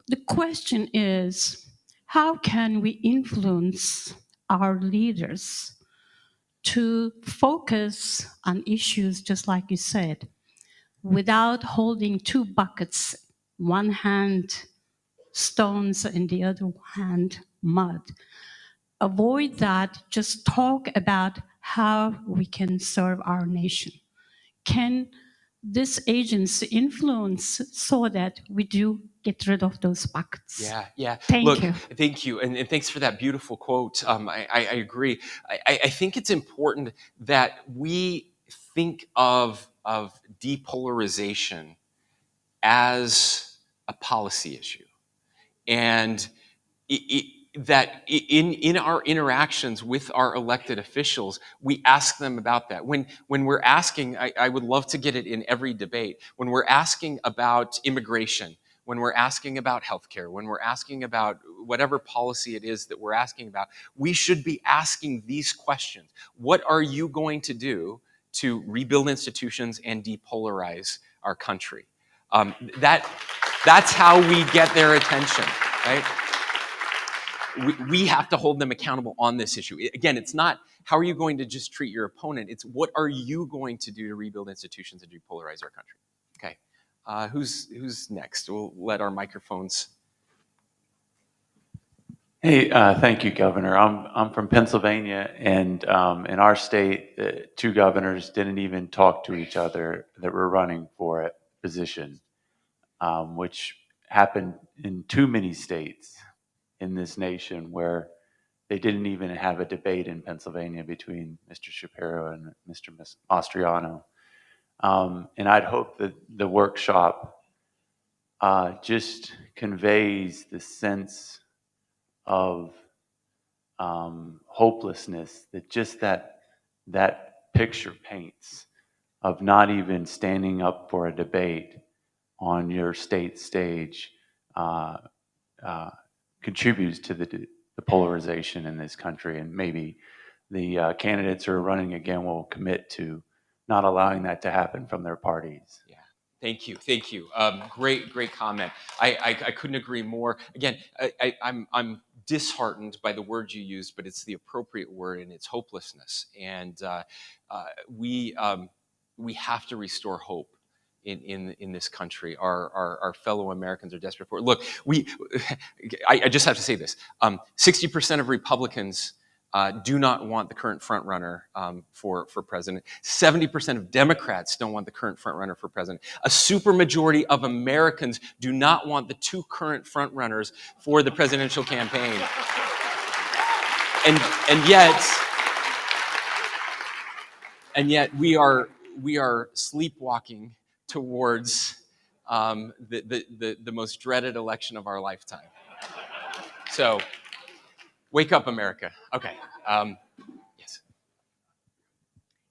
The question is, how can we influence our leaders to focus on issues, just like you said, without holding two buckets, one hand stones and the other hand mud? Avoid that, just talk about how we can serve our nation. Can this agency influence so that we do get rid of those buckets? Yeah. Thank you. Thank you, and thanks for that beautiful quote. I agree. I think it's important that we think of depolarization as a policy issue, and that in our interactions with our elected officials, we ask them about that. When we're asking, I would love to get it in every debate, when we're asking about immigration, when we're asking about healthcare, when we're asking about whatever policy it is that we're asking about, we should be asking these questions. What are you going to do to rebuild institutions and depolarize our country? That's how we get their attention, right? We have to hold them accountable on this issue. Again, it's not how are you going to just treat your opponent, it's what are you going to do to rebuild institutions and depolarize our country. Okay, who's next? We'll let our microphones. Hey, thank you, Governor. I'm from Pennsylvania, and in our state, two governors didn't even talk to each other that were running for a position, which happened in too many states in this nation where they didn't even have a debate in Pennsylvania between Mr. Shapiro and Mr. Mastriano. And I'd hope that the workshop just conveys the sense of hopelessness that just that picture paints of not even standing up for a debate on your state stage contributes to the polarization in this country. And maybe the candidates who are running again will commit to not allowing that to happen from their parties. Yeah. Thank you. Thank you. Great comment. I couldn't agree more. Again, I'm disheartened by the word you used, but it's the appropriate word, and it's hopelessness. And we have to restore hope in this country. Our fellow Americans are desperate for it. Look, I just have to say this. 60% of Republicans do not want the current frontrunner for president. 70% of Democrats don't want the current frontrunner for president. A supermajority of Americans do not want the two current frontrunners for the presidential campaign. And yet we are sleepwalking towards the most dreaded election of our lifetime. So, wake up, America. Okay. Yes.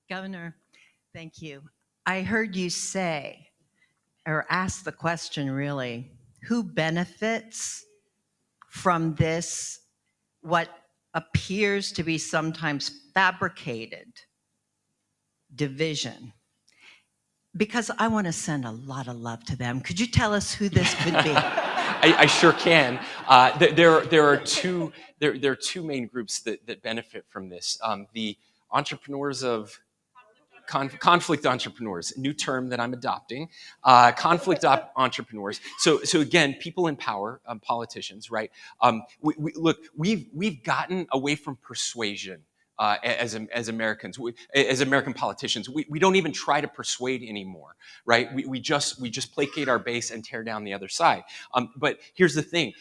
Governor, thank you. I heard you say, or ask the question really, who benefits from this, what appears to be sometimes fabricated division? Because I want to send a lot of love to them. Could you tell us who this could be? I sure can. There are two main groups that benefit from this. The entrepreneurs of conflict entrepreneurs, new term that I'm adopting. Conflict entrepreneurs. So again, people in power, politicians, right? Look, we've gotten away from persuasion. As Americans, as American politicians, we don't even try to persuade anymore, right? We just placate our base and tear down the other side. But here's the thing: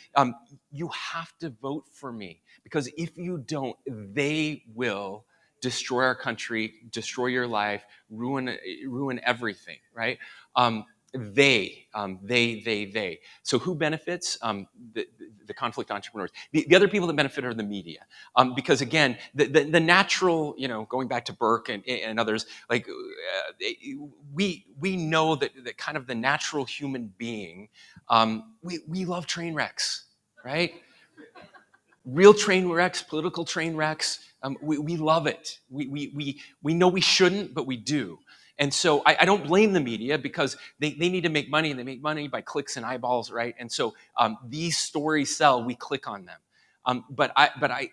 you have to vote for me, because if you don't, they will destroy our country, destroy your life, ruin everything, right? They. So who benefits? The conflict entrepreneurs. The other people that benefit are the media, because again, the natural, going back to Burke and others, like we know that kind of the natural human being, we love train wrecks, right? Real train wrecks, political train wrecks. We love it. We know we shouldn't, but we do. And so I don't blame the media, because they need to make money, and they make money by clicks and eyeballs, right? And so these stories sell. We click on them. But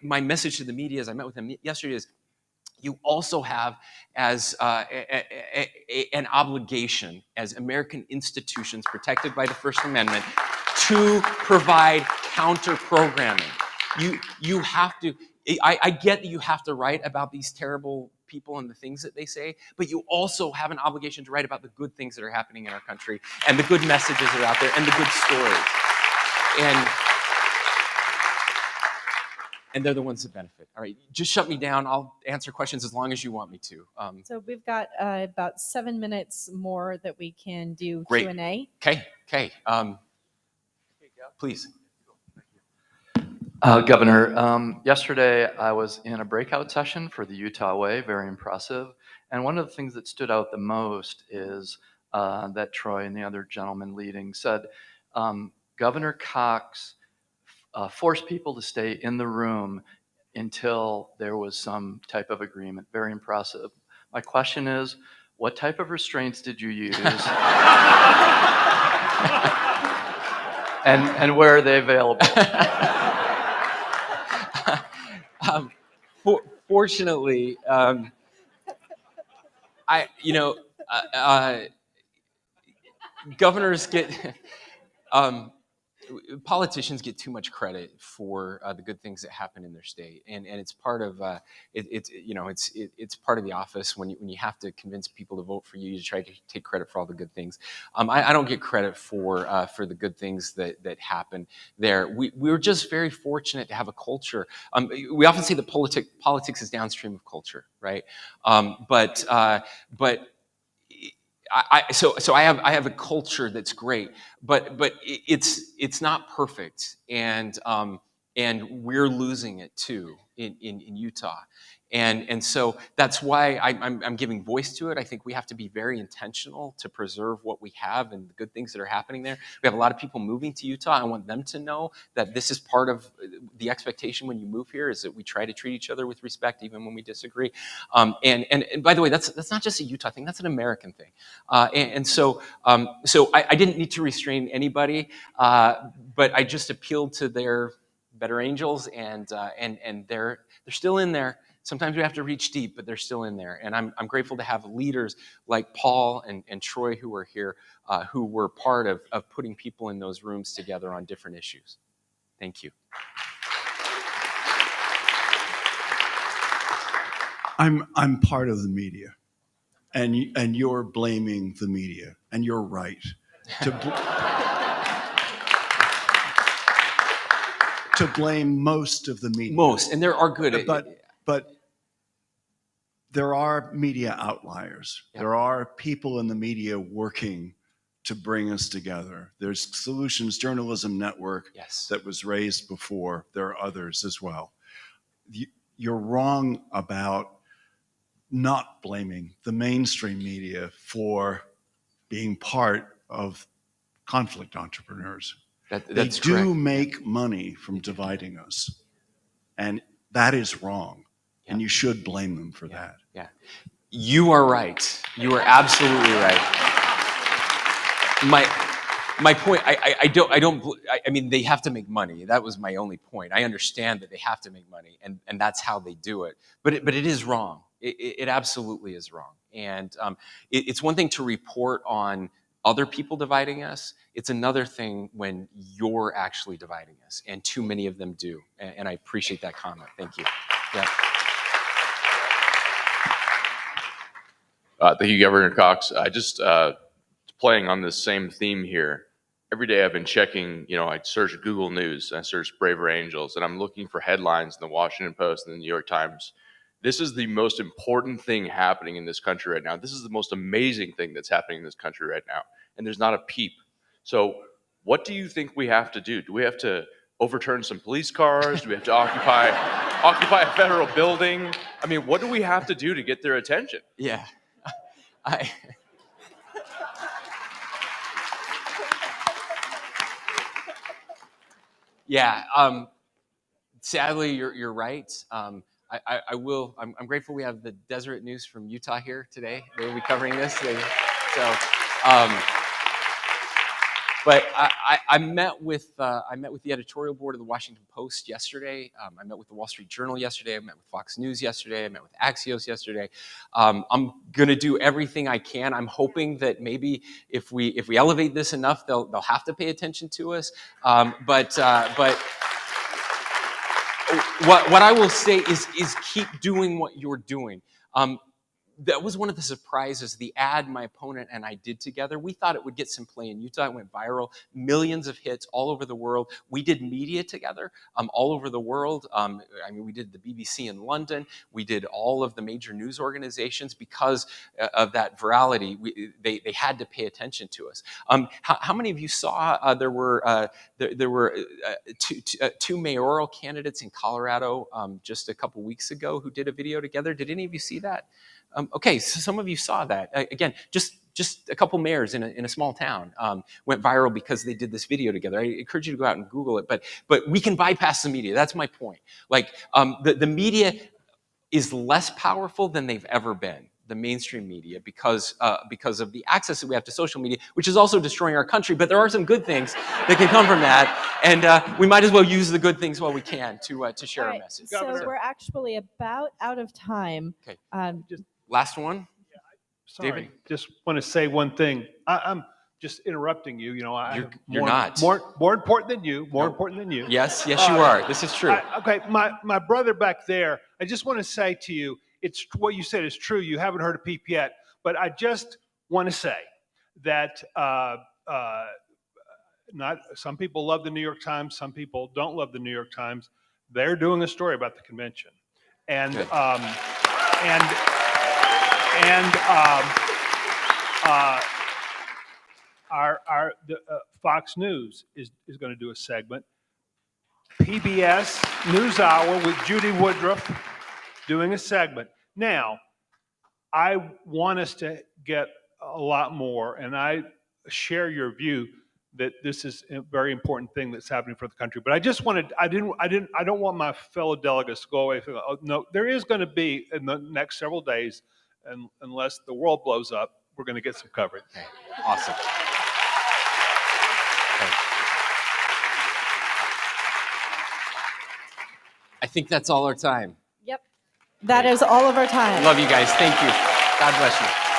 my message to the media, as I met with them yesterday, is you also have as an obligation as American institutions protected by the First Amendment to provide counter programming. You have to. I get that you have to write about these terrible people and the things that they say, but you also have an obligation to write about the good things that are happening in our country, and the good messages that are out there, and the good stories. And they're the ones that benefit. All right, just shut me down. I'll answer questions as long as you want me to. So we've got about 7 minutes more that we can do Great. Q&A. Okay. Please. Governor, yesterday I was in a breakout session for the Utah Way, very impressive. And one of the things that stood out the most is that Troy and the other gentleman leading said, Governor Cox forced people to stay in the room until there was some type of agreement. Very impressive. My question is, what type of restraints did you use? and where are they available? Fortunately, governors get politicians get too much credit for the good things that happen in their state, and it's part of it's part of the office when you have to convince people to vote for you. You try to take credit for all the good things. I don't get credit for the good things that happen there. We're just very fortunate to have a culture. We often say that politics is downstream of culture, right? But so I have a culture that's great, but it's not perfect, and we're losing it too in Utah, and so that's why I'm giving voice to it. I think we have to be very intentional to preserve what we have and the good things that are happening there. We have a lot of people moving to Utah. I want them to know that this is part of the expectation when you move here, is that we try to treat each other with respect even when we disagree. And by the way, that's not just a Utah thing. That's an American thing. So I didn't need to restrain anybody, but I just appealed to their better angels, and they're still in there. Sometimes we have to reach deep, but they're still in there. And I'm grateful to have leaders like Paul and Troy who are here, who were part of putting people in those rooms together on different issues. Thank you. I'm part of the media, and you're blaming the media, and you're right to blame most of the media. Most, and there are good. But there are media outliers. Yeah. There are people in the media working to bring us together. There's Solutions Journalism Network that was raised before. There are others as well. You're wrong about not blaming the mainstream media for being part of conflict entrepreneurs. They do make money from dividing us, and that is wrong, and you should blame them for that. Yeah, you are right. You are absolutely right. My point, I mean, they have to make money. That was my only point. I understand that they have to make money, and that's how they do it. But it is wrong. It absolutely is wrong. And it's one thing to report on other people dividing us. It's another thing when you're actually dividing us, and too many of them do. And I appreciate that comment. Thank you. Yeah. Thank you, Governor Cox. I just playing on this same theme here. Every day I've been checking, I search Google News, I search Braver Angels, and I'm looking for headlines in the Washington Post and the New York Times. This is the most important thing happening in this country right now. This is the most amazing thing that's happening in this country right now. And there's not a peep. So what do you think we have to do? Do we have to overturn some police cars? Do we have to occupy a federal building? I mean, what do we have to do to get their attention? Yeah. Yeah. Sadly, you're right. I'm grateful we have the Deseret News from Utah here today. They will be covering this. But I met with the editorial board of the Washington Post yesterday. I met with the Wall Street Journal yesterday. I met with Fox News yesterday. I met with Axios yesterday. I'm going to do everything I can. I'm hoping that maybe if we elevate this enough, they'll have to pay attention to us. But what I will say is keep doing what you're doing. That was one of the surprises, the ad my opponent and I did together. We thought it would get some play in Utah. It went viral, millions of hits all over the world. We did media together all over the world. We did the BBC in London. We did all of the major news organizations because of that virality. They had to pay attention to us. How many of you saw there were two mayoral candidates in Colorado just a couple weeks ago who did a video together? Did any of you see that? Okay, so some of you saw that. Again, just a couple mayors in a small town went viral because they did this video together. I encourage you to go out and Google it, but we can bypass the media. That's my point. The media is less powerful than they've ever been, the mainstream media, because of the access that we have to social media, which is also destroying our country. But there are some good things that can come from that, and we might as well use the good things while we can to share our message. So we're actually about out of time. Okay. Last one. Sorry, David? just want to say one thing. I'm just interrupting you. You know, You're not. more important than you. More Nope. important than you. Yes, you are. This is true. Okay, my brother back there. I just want to say to you, it's what you said is true. You haven't heard a peep yet, but I just want to say that not some people love the New York Times, some people don't love the New York Times. They're doing a story about the convention, and Good. Fox News is going to do a segment. PBS NewsHour with Judy Woodruff doing a segment. Now, I want us to get a lot more, and I share your view that this is a very important thing that's happening for the country. But I just wanted, I don't want my fellow delegates to go away thinking, oh, no, there is going to be in the next several days, and unless the world blows up, we're going to get some coverage. Okay. Awesome. I think that's all our time. Yep. That is all of our time. Love you guys. Thank you. God bless you.